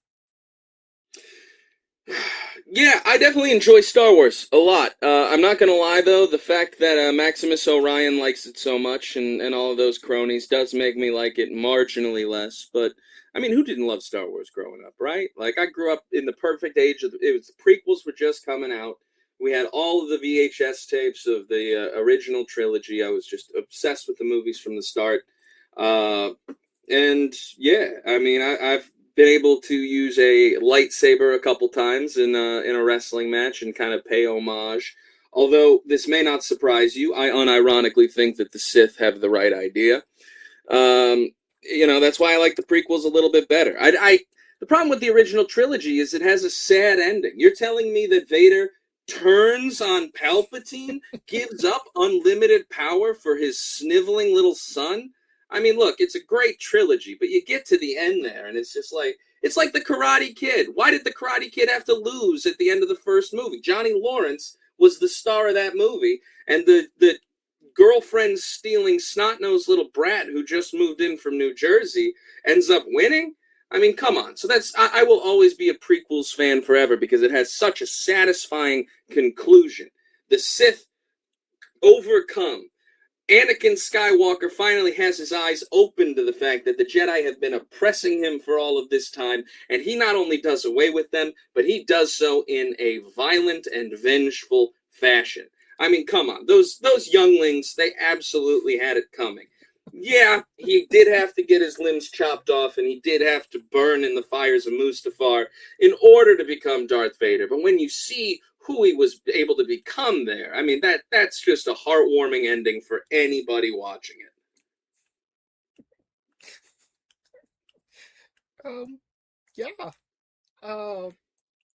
Yeah, I definitely enjoy Star Wars a lot. I'm not gonna lie, though, the fact that Maximus Orion likes it so much and all of those cronies does make me like it marginally less. But, I mean, who didn't love Star Wars growing up, right? Like, I grew up in the perfect age of... the prequels were just coming out. We had all of the VHS tapes of the original trilogy. I was just obsessed with the movies from the start. And, yeah, I mean, I've been able to use a lightsaber a couple times in a wrestling match and kind of pay homage. Although this may not surprise you, I unironically think that the Sith have the right idea. That's why I like the prequels a little bit better. The problem with the original trilogy is it has a sad ending. You're telling me that Vader turns on Palpatine, gives up unlimited power for his sniveling little son? I mean, look, it's a great trilogy, but you get to the end there, and it's just like, it's like the Karate Kid. Why did the Karate Kid have to lose at the end of the first movie? Johnny Lawrence was the star of that movie, and the girlfriend-stealing, snot-nosed little brat who just moved in from New Jersey ends up winning? I mean, come on. So I will always be a prequels fan forever because it has such a satisfying conclusion. The Sith overcome. Anakin Skywalker finally has his eyes open to the fact that the Jedi have been oppressing him for all of this time, and he not only does away with them, but he does so in a violent and vengeful fashion. I mean, come on. Those younglings, they absolutely had it coming. Yeah, he did have to get his limbs chopped off, and he did have to burn in the fires of Mustafar in order to become Darth Vader. But when you see who he was able to become there, I mean, that's just a heartwarming ending for anybody watching it. Yeah.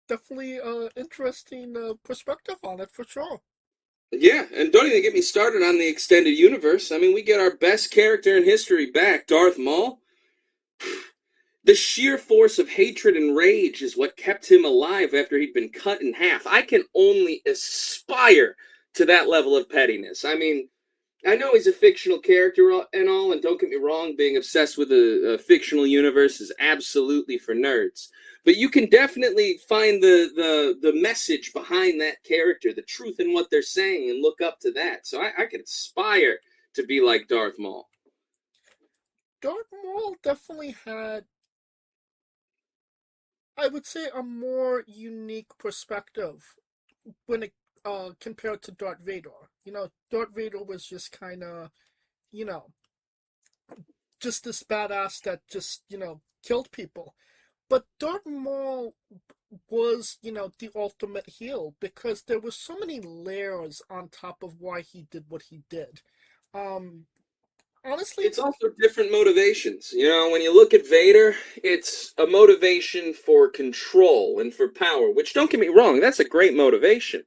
Definitely interesting perspective on it for sure. Yeah, and don't even get me started on the extended universe. I mean, we get our best character in history back, Darth Maul. The sheer force of hatred and rage is what kept him alive after he'd been cut in half. I can only aspire to that level of pettiness. I mean, I know he's a fictional character and all, and don't get me wrong, being obsessed with a fictional universe is absolutely for nerds. But you can definitely find the message behind that character, the truth in what they're saying, and look up to that. So I can aspire to be like Darth Maul. Darth Maul definitely had, I would say, a more unique perspective when it compared to Darth Vader. You know, Darth Vader was just kind of, just this badass that just, killed people. But Darth Maul was, the ultimate heel because there were so many layers on top of why he did what he did. Honestly, it's also different motivations. You know, when you look at Vader, it's a motivation for control and for power, which, don't get me wrong, that's a great motivation.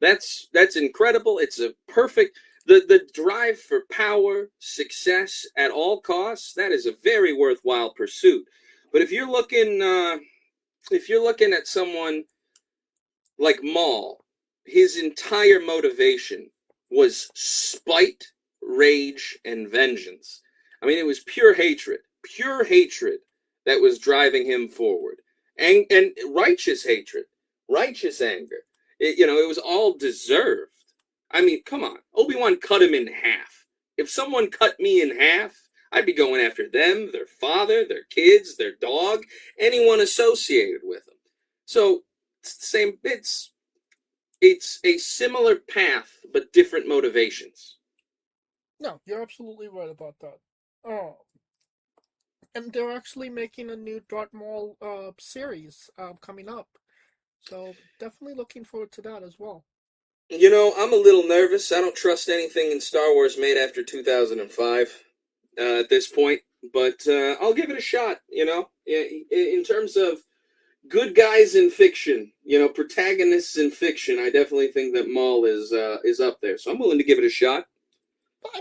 That's incredible. It's a perfect... The drive for power, success at all costs, that is a very worthwhile pursuit. But if you're looking at someone like Maul, his entire motivation was spite, rage, and vengeance. I mean, it was pure hatred that was driving him forward, and righteous hatred, righteous anger. It was all deserved. I mean, come on, Obi-Wan cut him in half. If someone cut me in half, I'd be going after them, their father, their kids, their dog, anyone associated with them. So it's the same. It's a similar path, but different motivations. No, you're absolutely right about that. Oh, and they're actually making a new Darth Maul series coming up. So definitely looking forward to that as well. You know, I'm a little nervous. I don't trust anything in Star Wars made after 2005 at this point, but I'll give it a shot, you know. In terms of good guys in fiction, you know, protagonists in fiction, I definitely think that Maul is up there. So I'm willing to give it a shot. But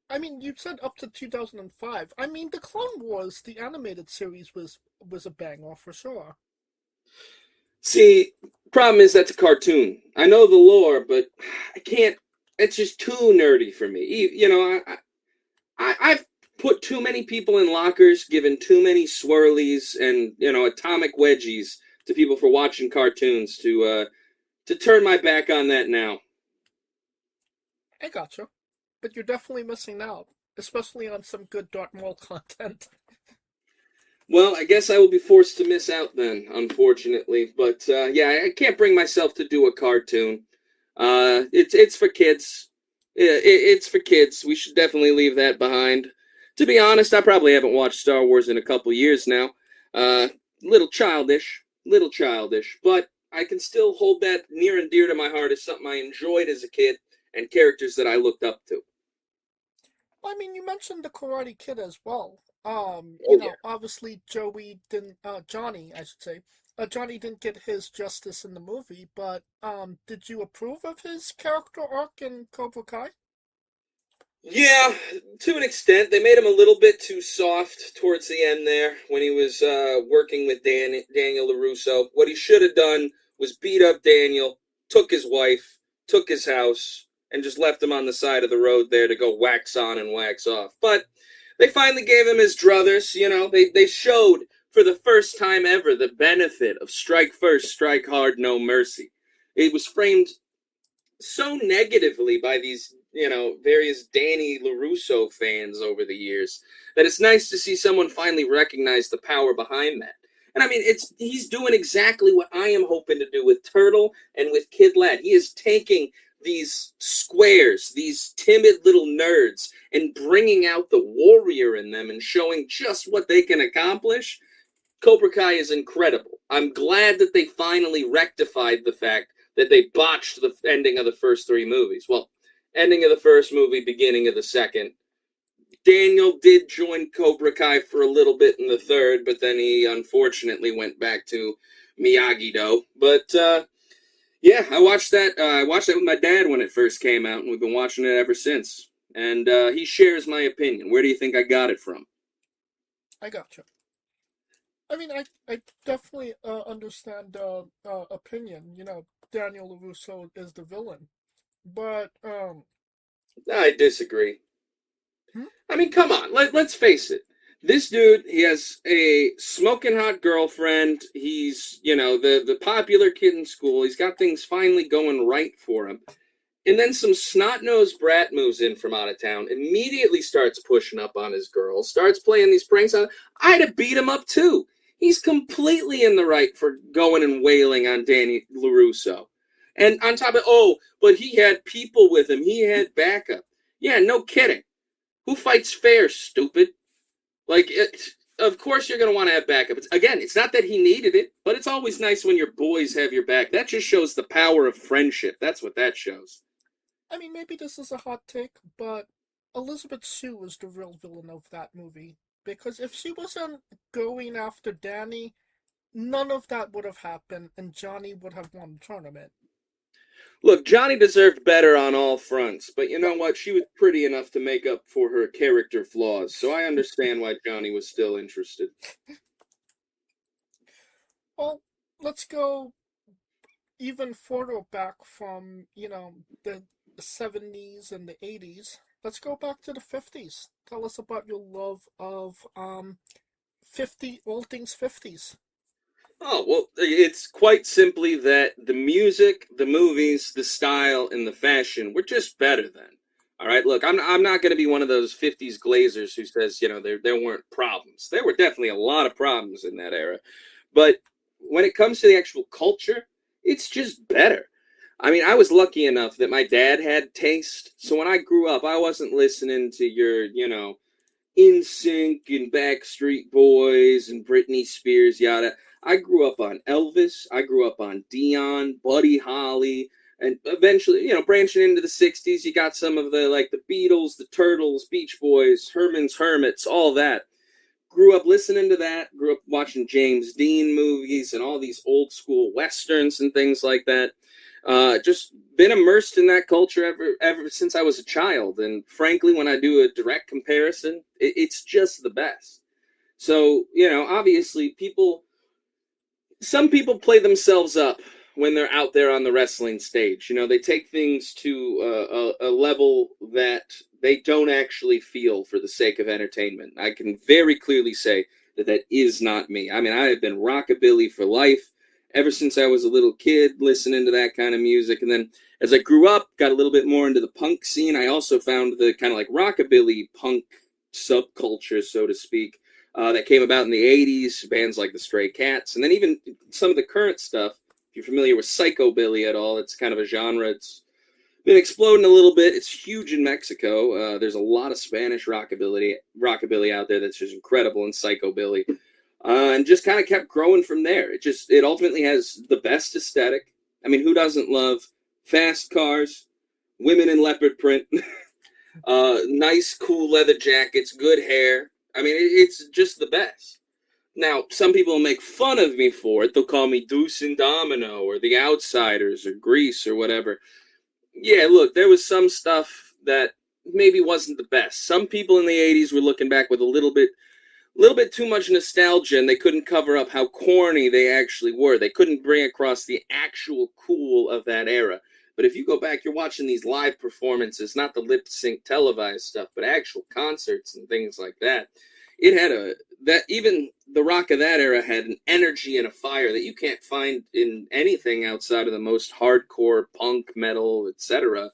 I mean, you said up to 2005. I mean, the Clone Wars, the animated series, was a banger for sure. See, problem is that's a cartoon. I know the lore, but I can't. It's just too nerdy for me. You know, I've put too many people in lockers, given too many swirlies and, you know, atomic wedgies to people for watching cartoons to turn my back on that now. I gotcha. But you're definitely missing out, especially on some good Darth Maul content. Well, I guess I will be forced to miss out then, unfortunately. But yeah, I can't bring myself to do a cartoon. It's for kids. It's for kids. We should definitely leave that behind. To be honest, I probably haven't watched Star Wars in a couple years now. Little childish, but I can still hold that near and dear to my heart as something I enjoyed as a kid and characters that I looked up to. Well, I mean, you mentioned the Karate Kid as well. Obviously Johnny, I should say. Johnny didn't get his justice in the movie, but did you approve of his character arc in Cobra Kai? Yeah, to an extent. They made him a little bit too soft towards the end there when he was working with Daniel LaRusso. What he should have done was beat up Daniel, took his wife, took his house, and just left him on the side of the road there to go wax on and wax off. But they finally gave him his druthers. You know, they showed for the first time ever the benefit of strike first, strike hard, no mercy. It was framed so negatively by these, you know, various Danny LaRusso fans over the years that it's nice to see someone finally recognize the power behind that. And I mean, he's doing exactly what I am hoping to do with Turtle and with Kid Lat. He is taking these squares, these timid little nerds, and bringing out the warrior in them and showing just what they can accomplish. Cobra Kai is incredible. I'm glad that they finally rectified the fact that they botched the ending of the first three movies. Well, ending of the first movie, beginning of the second. Daniel did join Cobra Kai for a little bit in the third, but then he unfortunately went back to Miyagi-Do. But yeah, I watched that with my dad when it first came out, and we've been watching it ever since. And he shares my opinion. Where do you think I got it from? I gotcha. I mean, I definitely understand opinion. You know, Daniel LaRusso is the villain, but I disagree. I mean, come on, let's face it. This dude, he has a smoking hot girlfriend. He's, you know, the popular kid in school. He's got things finally going right for him. And then some snot-nosed brat moves in from out of town, immediately starts pushing up on his girl, starts playing these pranks on. I'd have beat him up too. He's completely in the right for going and wailing on Danny LaRusso. And on top of but he had people with him. He had backup. Yeah, no kidding. Who fights fair, stupid? Like, of course you're going to want to have backup. It's not that he needed it, but it's always nice when your boys have your back. That just shows the power of friendship. That's what that shows. I mean, maybe this is a hot take, but Elizabeth Shue was the real villain of that movie. Because if she wasn't going after Danny, none of that would have happened, and Johnny would have won the tournament. Look, Johnny deserved better on all fronts, but you know what? She was pretty enough to make up for her character flaws, so I understand why Johnny was still interested. Well, let's go even further back from, you know, the 70s and the 80s. Let's go back to the 50s. Tell us about your love of all things 50s. Oh, well, it's quite simply that the music, the movies, the style, and the fashion were just better then. All right, look, I'm not going to be one of those 50s glazers who says, you know, there weren't problems. There were definitely a lot of problems in that era. But when it comes to the actual culture, it's just better. I mean, I was lucky enough that my dad had taste. So when I grew up, I wasn't listening to your, you know, NSYNC and Backstreet Boys and Britney Spears, yada. I grew up on Elvis. I grew up on Dion, Buddy Holly, and eventually, branching into the 60s, you got some of the Beatles, the Turtles, Beach Boys, Herman's Hermits, all that. Grew up listening to that, grew up watching James Dean movies and all these old school Westerns and things like that. Just been immersed in that culture ever since I was a child. And frankly, when I do a direct comparison, it's just the best. So, obviously some people play themselves up when they're out there on the wrestling stage. They take things to a level that they don't actually feel for the sake of entertainment. I can very clearly say that is not me. I mean, I have been rockabilly for life ever since I was a little kid, listening to that kind of music. And then as I grew up, got a little bit more into the punk scene, I also found the kind of rockabilly punk subculture, so to speak, that came about in the 80s, bands like the Stray Cats, and then even some of the current stuff. If you're familiar with psychobilly at all, it's kind of a genre. It's been exploding a little bit. It's huge in Mexico. There's a lot of Spanish rockabilly out there that's just incredible, and psychobilly. And just kind of kept growing from there. It ultimately has the best aesthetic. I mean, who doesn't love fast cars, women in leopard print, nice, cool leather jackets, good hair? I mean, it's just the best. Now, some people will make fun of me for it. They'll call me Deuce and Domino or The Outsiders or Grease or whatever. Yeah, look, there was some stuff that maybe wasn't the best. Some people in the 80s were looking back with a little bit too much nostalgia, and they couldn't cover up how corny they actually were. They couldn't bring across the actual cool of that era. But if you go back, you're watching these live performances, not the lip sync televised stuff, but actual concerts and things like that. It had even the rock of that era had an energy and a fire that you can't find in anything outside of the most hardcore punk, metal, etc.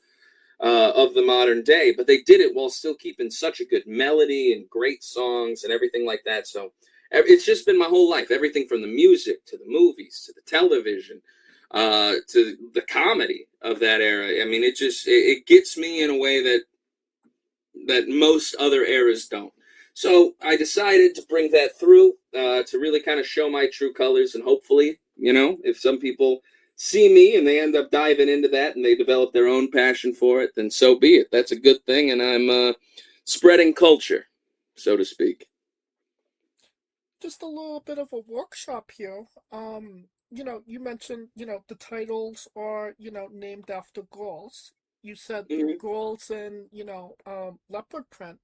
Of the modern day. But they did it while still keeping such a good melody and great songs and everything like that. So it's just been my whole life, everything from the music to the movies to the television to the comedy of that era. I mean, it gets me in a way that most other eras don't. So I decided to bring that through to really kind of show my true colors, and hopefully, if some people see me and they end up diving into that and they develop their own passion for it, then so be it. That's a good thing, and I'm spreading culture, so to speak. Just a little bit of a workshop here. You mentioned, the titles are, named after girls. You said girls in, leopard print.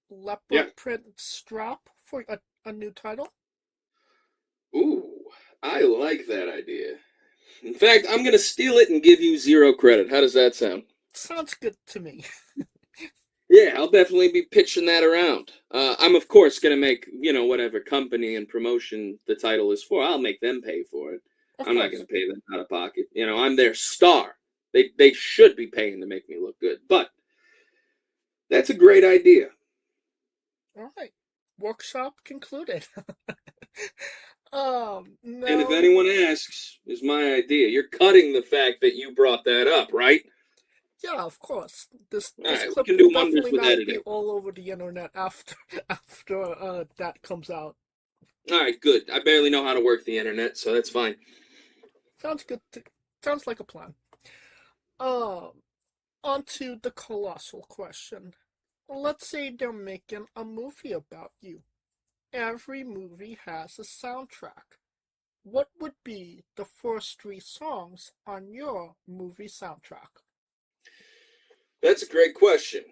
Leopard print strap for a new title? Ooh, I like that idea. In fact, I'm going to steal it and give you 0 credit. How does that sound? Sounds good to me. Yeah, I'll definitely be pitching that around. I'm, of course, going to make, whatever company and promotion the title is for, I'll make them pay for it. I'm not going to pay them out of pocket. I'm their star. They should be paying to make me look good. But that's a great idea. All right. Workshop concluded. And if anyone asks, it's my idea. You're cutting the fact that you brought that up, right? Yeah, of course. This right, clip we can do will wonders definitely with not editing. be all over the internet after that comes out. All right, good. I barely know how to work the internet, so that's fine. Sounds good. Sounds like a plan. On to the colossal question. Let's say they're making a movie about you. Every movie has a soundtrack. What would be the first 3 songs on your movie soundtrack? That's a great question.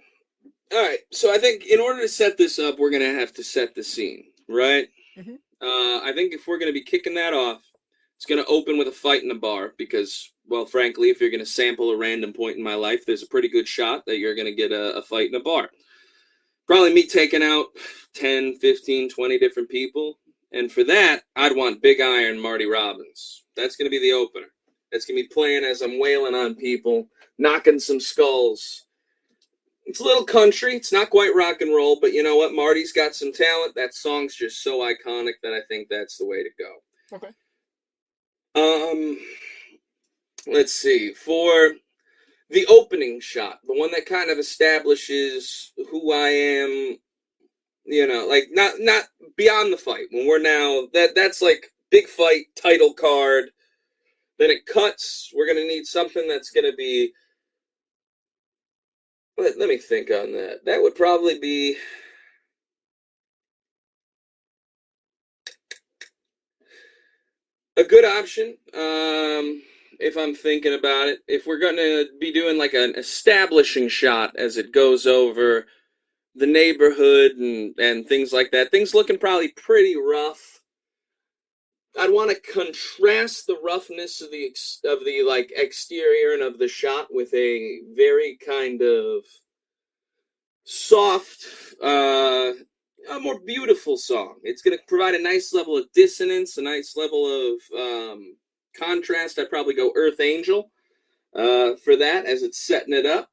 All right, so I think in order to set this up, we're going to have to set the scene, right? Mm-hmm. I think if we're going to be kicking that off, it's going to open with a fight in a bar because, well, frankly, if you're going to sample a random point in my life, there's a pretty good shot that you're going to get a fight in a bar. Probably me taking out 10, 15, 20 different people. And for that, I'd want Big Iron Marty Robbins. That's going to be the opener. That's going to be playing as I'm wailing on people, knocking some skulls. It's a little country. It's not quite rock and roll, but you know what? Marty's got some talent. That song's just so iconic that I think that's the way to go. Okay. Let's see. For the opening shot, the one that kind of establishes who I am You know, like not beyond the fight. When we're now that's like big fight title card. Then it cuts. We're gonna need something that's gonna be. Let me think on that. That would probably be. A good option, if I'm thinking about it. If we're going to be doing like an establishing shot as it goes over the neighborhood and things like that, things looking probably pretty rough. I'd want to contrast the roughness of the like exterior and of the shot with a very kind of soft, a more beautiful song. It's going to provide a nice level of dissonance, a nice level of contrast. I'd probably go Earth Angel for that as it's setting it up.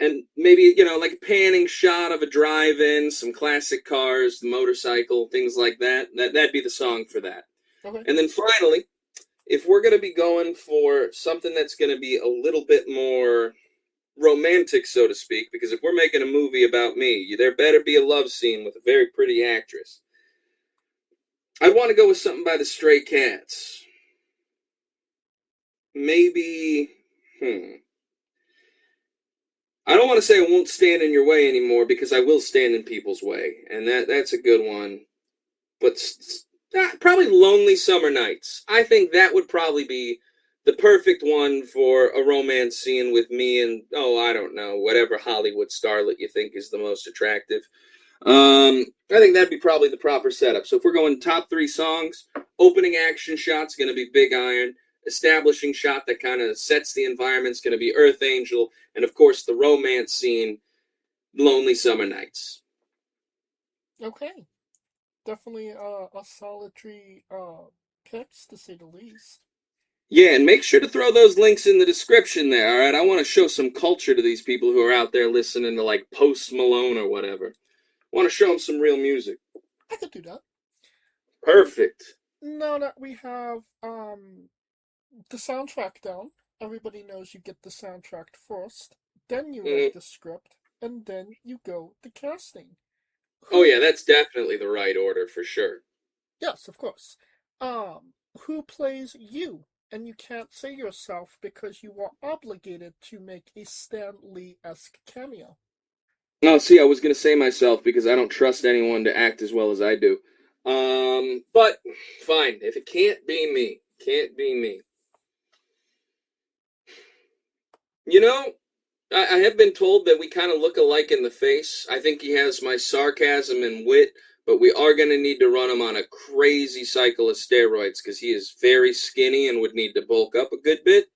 And maybe, you know, like a panning shot of a drive-in, some classic cars, the motorcycle, things like that. That'd be the song for that. Okay. And then finally, if we're going to be going for something that's going to be a little bit more romantic, so to speak, because if we're making a movie about me, there better be a love scene with a very pretty actress. I'd want to go with something by the Stray Cats. Maybe, I don't want to say I won't stand in your way anymore, because I will stand in people's way, and that's a good one. But probably Lonely Summer Nights. I think that would probably be the perfect one for a romance scene with me and, I don't know, whatever Hollywood starlet you think is the most attractive. I think that'd be probably the proper setup. So if we're going top 3 songs, opening action shot's going to be Big Iron, establishing shot that kind of sets the environment's going to be Earth Angel, and of course the romance scene, Lonely Summer Nights. Okay. Definitely a solitary picks, to say the least. Yeah, and make sure to throw those links in the description there, all right? I want to show some culture to these people who are out there listening to, like, Post Malone or whatever. I want to show them some real music. I could do that. Perfect. Now that we have the soundtrack down, everybody knows you get the soundtrack first, then you write the script, and then you go to casting. Oh, yeah, that's definitely the right order, for sure. Yes, of course. Who plays you? And you can't say yourself because you are obligated to make a Stan Lee-esque cameo. No, see, I was going to say myself because I don't trust anyone to act as well as I do. But, fine. If it can't be me, can't be me. You know, I have been told that we kind of look alike in the face. I think he has my sarcasm and wit, but we are going to need to run him on a crazy cycle of steroids because he is very skinny and would need to bulk up a good bit.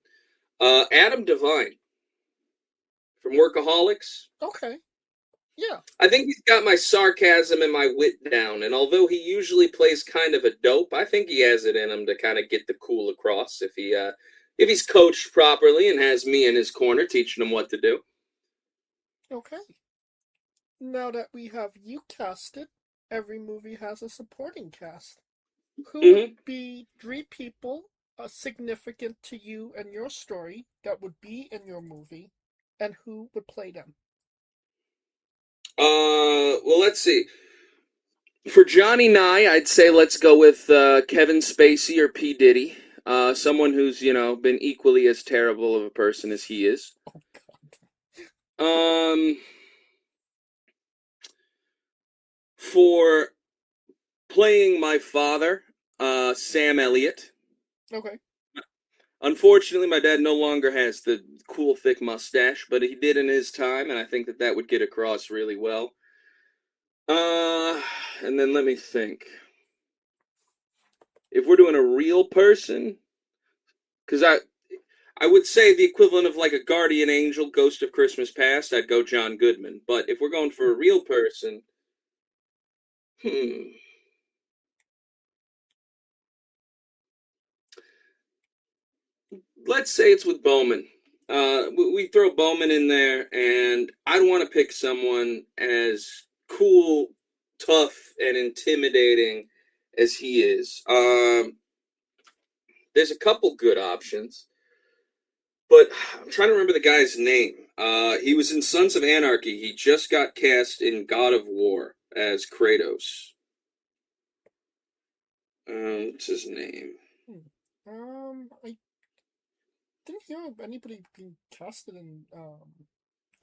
Adam Devine from Workaholics. Okay. Yeah. I think he's got my sarcasm and my wit down, and although he usually plays kind of a dope, I think he has it in him to kind of get the cool across if he's coached properly and has me in his corner teaching him what to do. Okay. Now that we have you casted, every movie has a supporting cast. Who would be 3 people significant to you and your story that would be in your movie, and who would play them? Well, let's see. For Johnny Nye, I'd say let's go with Kevin Spacey or P. Diddy. Someone who's, been equally as terrible of a person as he is. Oh, God. For playing my father, Sam Elliott. Okay. Unfortunately, my dad no longer has the cool, thick mustache, but he did in his time, and I think that would get across really well. And then let me think. If we're doing a real person, because I would say the equivalent of like a guardian angel, Ghost of Christmas Past, I'd go John Goodman. But if we're going for a real person, let's say it's with Bowman. We throw Bowman in there, and I'd want to pick someone as cool, tough, and intimidating as he is. There's a couple good options, but I'm trying to remember the guy's name. He was in Sons of Anarchy. He just got cast in God of War as Kratos. What's his name? I didn't hear of anybody being casted in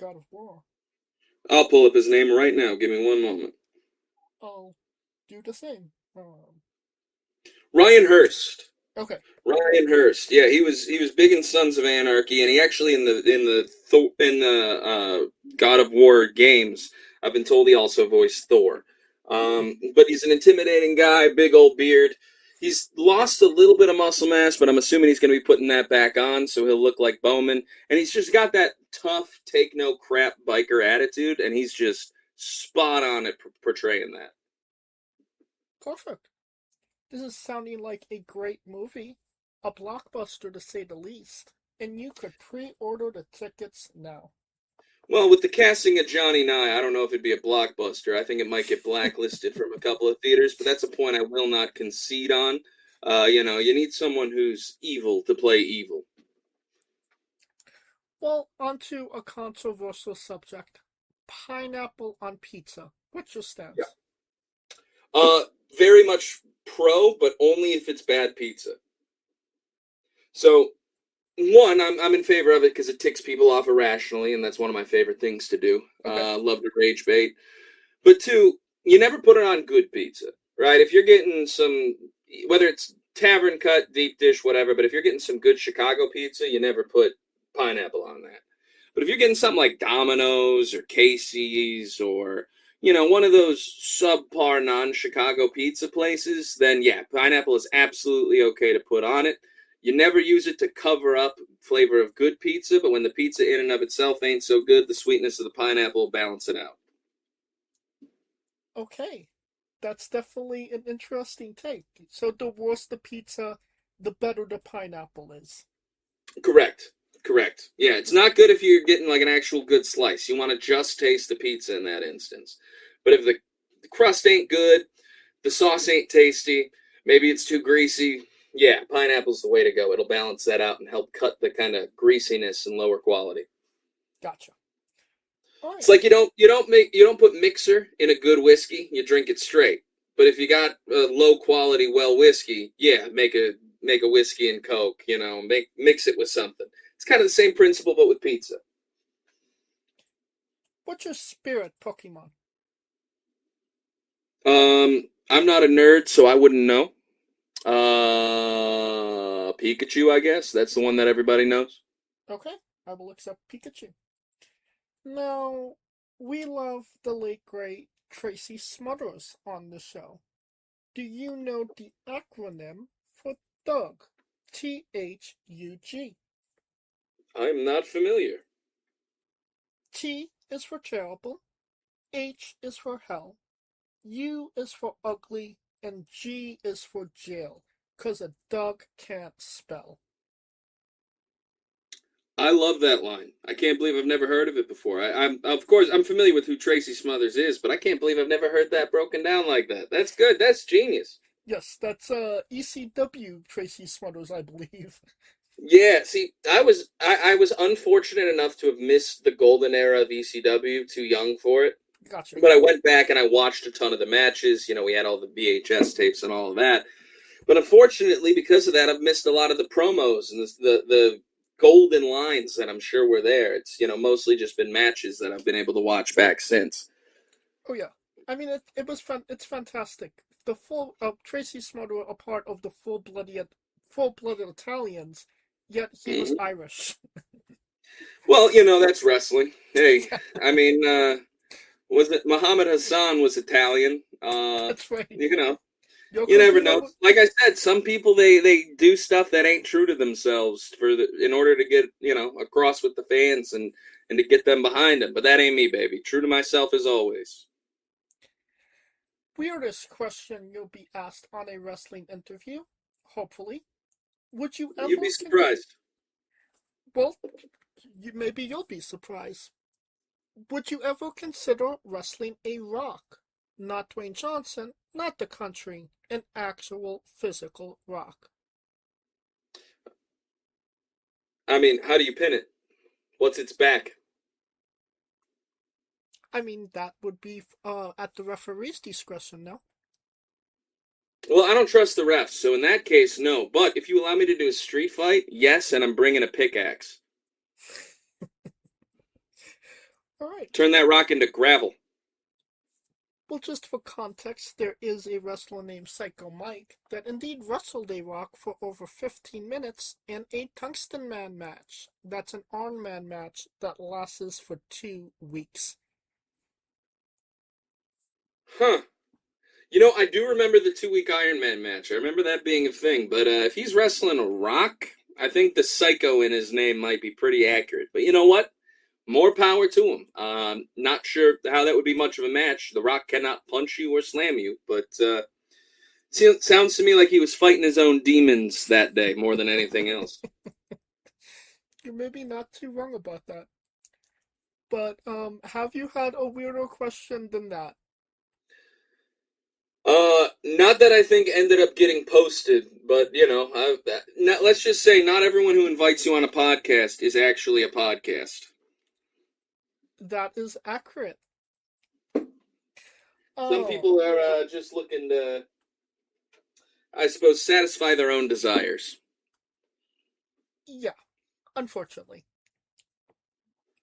God of War. I'll pull up his name right now. Give me one moment. I'll do the same. Ryan Hurst. Okay. Ryan Hurst. Yeah, he was big in Sons of Anarchy, and he actually in the God of War games, I've been told he also voiced Thor. But he's an intimidating guy, big old beard. He's lost a little bit of muscle mass, but I'm assuming he's going to be putting that back on, so he'll look like Bowman. And he's just got that tough, take no crap biker attitude, and he's just spot on at portraying that. Perfect. This is sounding like a great movie, a blockbuster to say the least, and you could pre-order the tickets now. Well, with the casting of Johnny Nye, I don't know if it'd be a blockbuster. I think it might get blacklisted from a couple of theaters, but that's a point I will not concede on. You need someone who's evil to play evil. Well, onto a controversial subject. Pineapple on pizza. What's your stance? Yeah. Very much pro, but only if it's bad pizza. So, one, I'm in favor of it because it ticks people off irrationally, and that's one of my favorite things to do. Okay. Love to rage bait. But two, you never put it on good pizza, right? If you're getting some, whether it's tavern cut, deep dish, whatever, but if you're getting some good Chicago pizza, you never put pineapple on that. But if you're getting something like Domino's or Casey's or, one of those subpar non-Chicago pizza places, then yeah, pineapple is absolutely okay to put on it. You never use it to cover up flavor of good pizza, but when the pizza in and of itself ain't so good, the sweetness of the pineapple will balance it out. Okay. That's definitely an interesting take. So the worse the pizza, the better the pineapple is. Correct. Yeah, it's not good if you're getting like an actual good slice. You want to just taste the pizza in that instance. But if the crust ain't good, the sauce ain't tasty, maybe it's too greasy, yeah, pineapple's the way to go. It'll balance that out and help cut the kind of greasiness and lower quality. Gotcha. All right. It's like you don't put mixer in a good whiskey, you drink it straight. But if you got a low quality well whiskey, yeah, make a whiskey and Coke, mix it with something. It's kind of the same principle, but with pizza. What's your spirit Pokemon? I'm not a nerd, so I wouldn't know. Pikachu, I guess. That's the one that everybody knows. Okay, I will accept Pikachu. Now, we love the late great Tracy Smothers on the show. Do you know the acronym for Thug? THUG. I'm not familiar. T is for terrible, H is for hell, U is for ugly, and G is for jail, 'cause a dog can't spell. I love that line. I can't believe I've never heard of it before. I'm familiar with who Tracy Smothers is, but I can't believe I've never heard that broken down like that. That's good. That's genius. Yes, that's ECW Tracy Smothers, I believe. Yeah, see, I was unfortunate enough to have missed the golden era of ECW, too young for it. Gotcha. But I went back and I watched a ton of the matches. We had all the VHS tapes and all of that. But unfortunately, because of that, I've missed a lot of the promos and the golden lines that I'm sure were there. It's, mostly just been matches that I've been able to watch back since. Oh, yeah. I mean, it was fun. It's fantastic. The full Tracy Smothers, a part of the full-blooded Italians, yet he was Irish. Well, that's wrestling. Hey, I mean, was it Muhammad Hassan was Italian? That's right. You never know. Like I said, some people they do stuff that ain't true to themselves in order to get across with the fans and to get them behind them. But that ain't me, baby. True to myself as always. Weirdest question you'll be asked on a wrestling interview, hopefully. Would you ever... You'd be surprised. Well, maybe you'll be surprised. Would you ever consider wrestling a Rock? Not Dwayne Johnson, not the country, an actual physical Rock. I mean, how do you pin it? What's its back? I mean, that would be at the referee's discretion, no? Well, I don't trust the refs, so in that case, no. But if you allow me to do a street fight, yes, and I'm bringing a pickaxe. All right. Turn that rock into gravel. Well, just for context, there is a wrestler named Psycho Mike that indeed wrestled a Rock for over 15 minutes in a Tungsten Man match. That's an Iron Man match that lasts for 2 weeks. Huh. You know, I do remember the 2-week Iron Man match. I remember that being a thing. But if he's wrestling a Rock, I think the Psycho in his name might be pretty accurate. But you know what? More power to him. Not sure how that would be much of a match. The Rock cannot punch you or slam you. But it sounds to me like he was fighting his own demons that day more than anything else. You're maybe not too wrong about that. But have you had a weirder question than that? Not that I think ended up getting posted, but, you know, let's just say not everyone who invites you on a podcast is actually a podcast. That is accurate. Some people are just looking to, I suppose, satisfy their own desires. Yeah, unfortunately.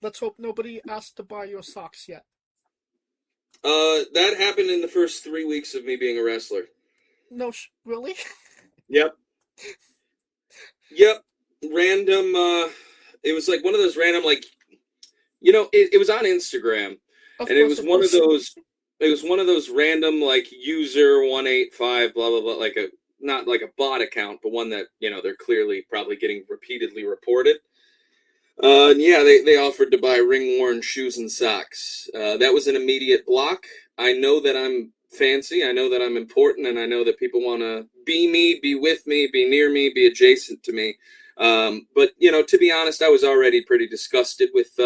Let's hope nobody asked to buy your socks yet. That happened in the first 3 weeks of me being a wrestler. No, really? Yep. Random, it was like one of those random, like, you know, it was on Instagram, and it was one of those random, like, user 185, blah, blah, blah, like not like a bot account, but one that, you know, they're clearly probably getting repeatedly reported. Yeah, they offered to buy ring-worn shoes and socks. That was an immediate block. I know that I'm fancy, I know that I'm important, and I know that people want to be me, be with me, be near me, be adjacent to me. But, you know, to be honest, I was already pretty disgusted with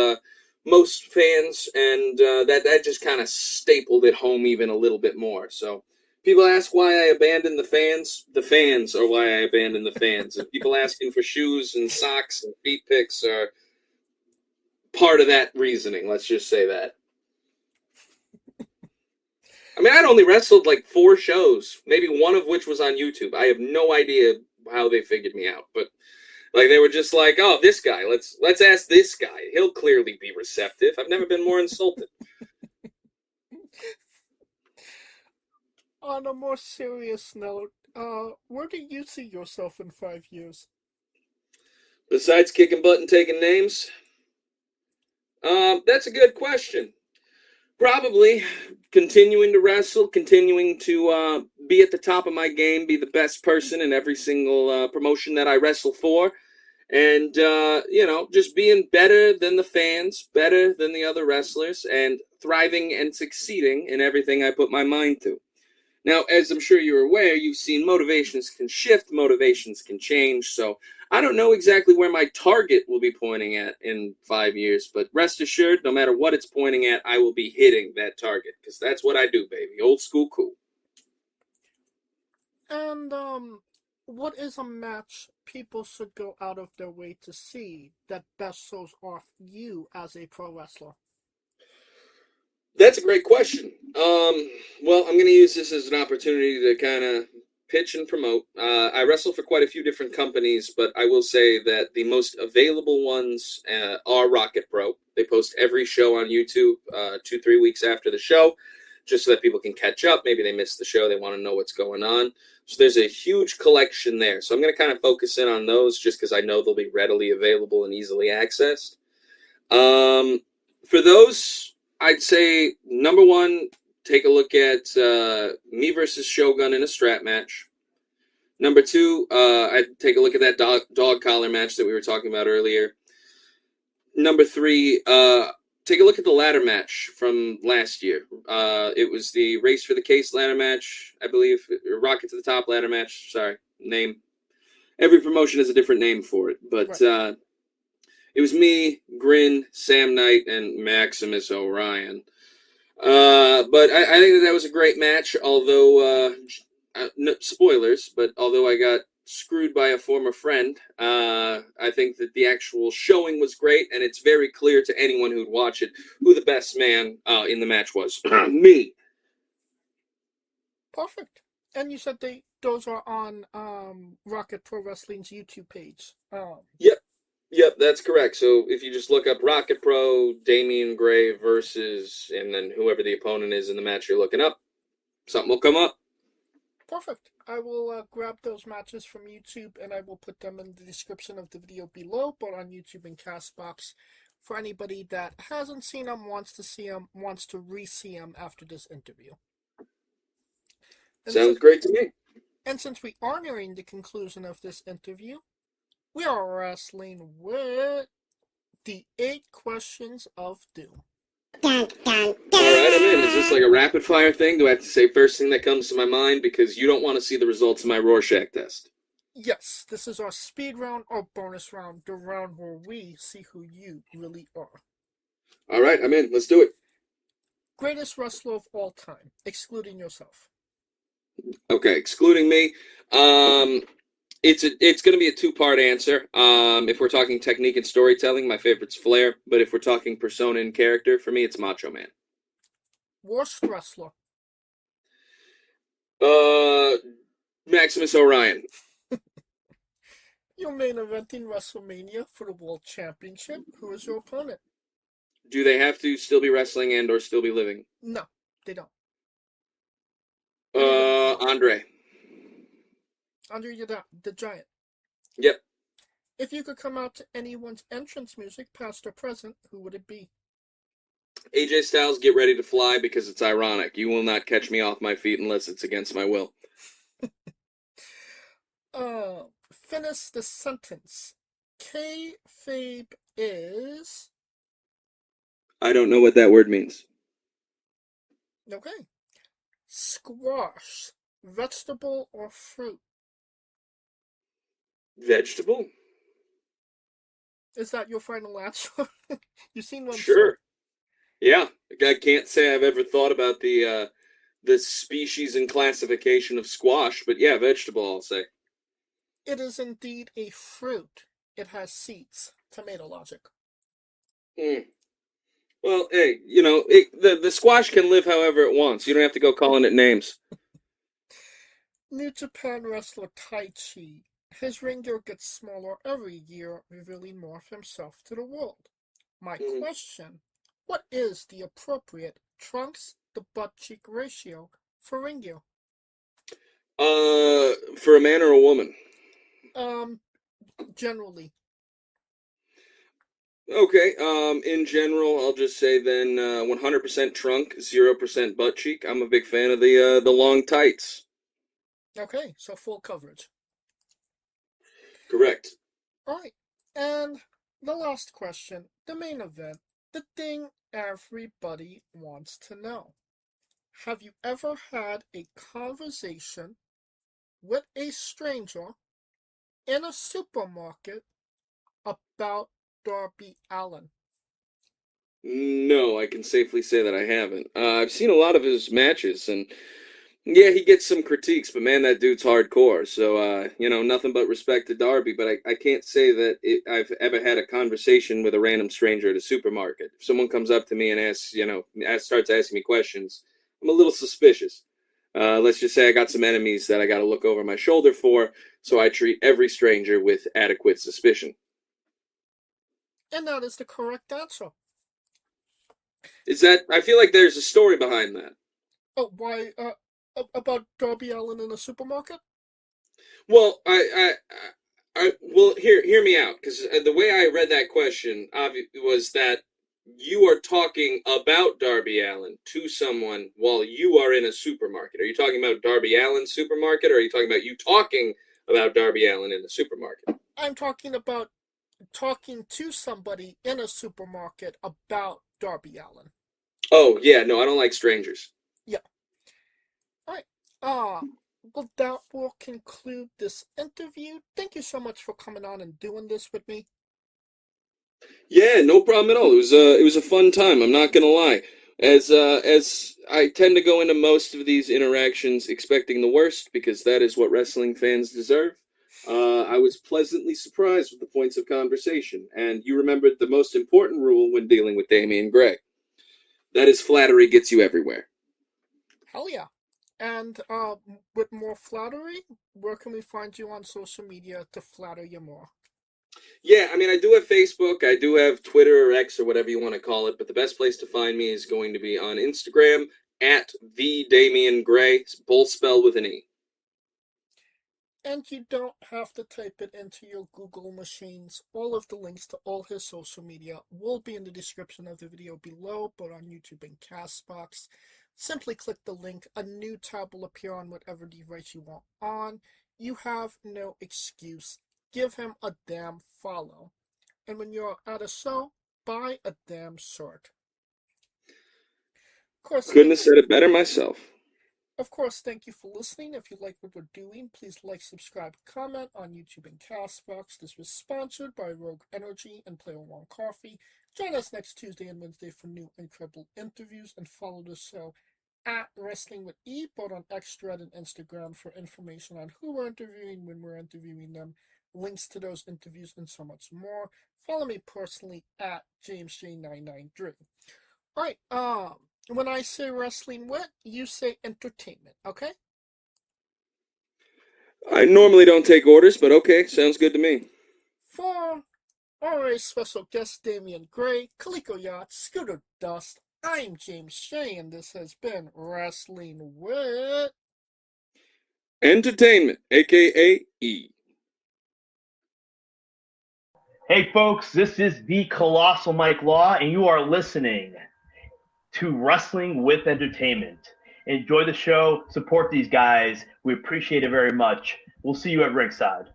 most fans, and that just kind of stapled it home even a little bit more. So people ask why I abandoned the fans are why I abandoned the fans. And people asking for shoes and socks and feet pics are part of that reasoning, let's just say that. I mean, I'd only wrestled like 4 shows, maybe one of which was on YouTube. I have no idea how they figured me out, but like they were just like, oh, this guy, let's ask this guy. He'll clearly be receptive. I've never been more insulted. On a more serious note, where do you see yourself in 5 years? Besides kicking butt and taking names? That's a good question. Probably continuing to wrestle, continuing to be at the top of my game, be the best person in every single promotion that I wrestle for, and, you know, just being better than the fans, better than the other wrestlers, and thriving and succeeding in everything I put my mind to. Now, as I'm sure you're aware, you've seen motivations can shift, motivations can change, so I don't know exactly where my target will be pointing at in 5 years, but rest assured, no matter what it's pointing at, I will be hitting that target, because that's what I do, baby. Old school cool. And, what is a match people should go out of their way to see that best shows off you as a pro wrestler? That's a great question. Well, I'm going to use this as an opportunity to kind of pitch and promote. I wrestle for quite a few different companies, but I will say that the most available ones are Rocket Pro. They post every show on YouTube 2-3 weeks after the show, just so that people can catch up. Maybe they missed the show. They want to know what's going on. So there's a huge collection there. So I'm going to kind of focus in on those just because I know they'll be readily available and easily accessed. For those, I'd say, number one, take a look at me versus Shogun in a strap match. Number two, I'd take a look at that dog collar match that we were talking about earlier. Number three, take a look at the ladder match from last year. It was the Race for the Case ladder match, I believe. Rocket to the Top ladder match. Sorry, name. Every promotion has a different name for it. But right. It was me, Grin, Sam Knight, and Maximus Orion. But I think that was a great match, although, no, spoilers, but although I got screwed by a former friend. I think that the actual showing was great, and it's very clear to anyone who'd watch it who the best man in the match was. Me. Perfect. And you said those are on Rocket Pro Wrestling's YouTube page. Yep, that's correct. So if you just look up Rocket Pro, Damien Grey versus, and then whoever the opponent is in the match you're looking up, something will come up. Perfect. I will grab those matches from YouTube and I will put them in the description of the video below, both on YouTube and Castbox, for anybody that hasn't seen them, wants to see them, wants to re-see them after this interview. Sounds great to me. And since we are nearing the conclusion of this interview, we are wrestling with the 8 questions of doom. All right, I'm in. Is this like a rapid fire thing? Do I have to say first thing that comes to my mind? Because you don't want to see the results of my Rorschach test. Yes, this is our speed round or bonus round, the round where we see who you really are. All right, I'm in. Let's do it. Greatest wrestler of all time, excluding yourself. Okay, excluding me. It's going to be a 2-part answer. If we're talking technique and storytelling, my favorite's Flair. But if we're talking persona and character, for me, it's Macho Man. Worst wrestler. Maximus Orion. Your main event in WrestleMania for the World Championship. Who is your opponent? Do they have to still be wrestling and or still be living? No, they don't. Andre. Andre the Giant. Yep. If you could come out to anyone's entrance music, past or present, who would it be? AJ Styles, Get Ready to Fly, because it's ironic. You will not catch me off my feet unless it's against my will. Finish the sentence. Kayfabe is... I don't know what that word means. Okay. Squash. Vegetable or fruit? Vegetable? Is that your final answer? You seem like Sure. Yeah, I can't say I've ever thought about the species and classification of squash, but yeah, vegetable, I'll say. It is indeed a fruit. It has seeds. Tomato logic. Well, hey, you know, the squash can live however it wants. You don't have to go calling it names. New Japan wrestler Tai Chi. His ring gear gets smaller every year, revealing more of himself to the world. My question, what is the appropriate trunks to butt cheek ratio for ring gear? For a man or a woman? Generally. Okay, in general, I'll just say then 100% trunk, 0% butt cheek. I'm a big fan of the long tights. Okay, so full coverage. Correct. Alright, and the last question, the main event, the thing everybody wants to know. Have you ever had a conversation with a stranger in a supermarket about Darby Allin? No, I can safely say that I haven't. I've seen a lot of his matches, and yeah, he gets some critiques, but man, that dude's hardcore. So, nothing but respect to Darby, but I can't say that I've ever had a conversation with a random stranger at a supermarket. If someone comes up to me and starts asking me questions, I'm a little suspicious. Let's just say I got some enemies that I got to look over my shoulder for, so I treat every stranger with adequate suspicion. And that is the correct answer. I feel like there's a story behind that. Oh, why, about Darby Allin in a supermarket? Well, hear me out, because the way I read that question was that you are talking about Darby Allin to someone while you are in a supermarket. Are you talking about Darby Allin's supermarket, or are you talking about you talking about Darby Allin in the supermarket? I'm talking about talking to somebody in a supermarket about Darby Allin. Oh, yeah, no, I don't like strangers. Yeah. Alright, well, that will conclude this interview. Thank you so much for coming on and doing this with me. Yeah, no problem at all. It was a fun time, I'm not gonna lie. As I tend to go into most of these interactions expecting the worst, because that is what wrestling fans deserve. I was pleasantly surprised with the points of conversation, and you remembered the most important rule when dealing with Damien Grey. That is, flattery gets you everywhere. Hell yeah. And with more flattery, where can we find you on social media to flatter you more? Yeah, I mean, I do have Facebook, I do have Twitter or X or whatever you want to call it, but the best place to find me is going to be on Instagram at the Damien Grey, both spelled with an E. And you don't have to type it into your Google machines. All of the links to all his social media will be in the description of the video below, both on YouTube and Castbox. Simply click the link. A new tab will appear on whatever device you want on. You have no excuse. Give him a damn follow. And when you're at a show, buy a damn shirt. Of course, Couldn't have said it better myself. Of course, thank you for listening. If you like what we're doing, please like, subscribe, comment on YouTube and Castbox. This was sponsored by Rogue Energy and Player One Coffee. Join us next Tuesday and Wednesday for new incredible interviews, and follow the show at Wrestling with E, both on X, Thread, and Instagram for information on who we're interviewing, when we're interviewing them, links to those interviews, and so much more. Follow me personally at JamesJ993. Alright, when I say wrestling wit, you say entertainment, okay? I normally don't take orders, but okay, sounds good to me. For our special guest Damien Grey, Kaliko Yacht, Scooter Dust, I'm James Shea, and this has been Wrestling Wit Entertainment, aka E. Hey folks, this is the Colossal Mike Law, and you are listening to Wrestling with Entertainment. Enjoy the show, support these guys. We appreciate it very much. We'll see you at ringside.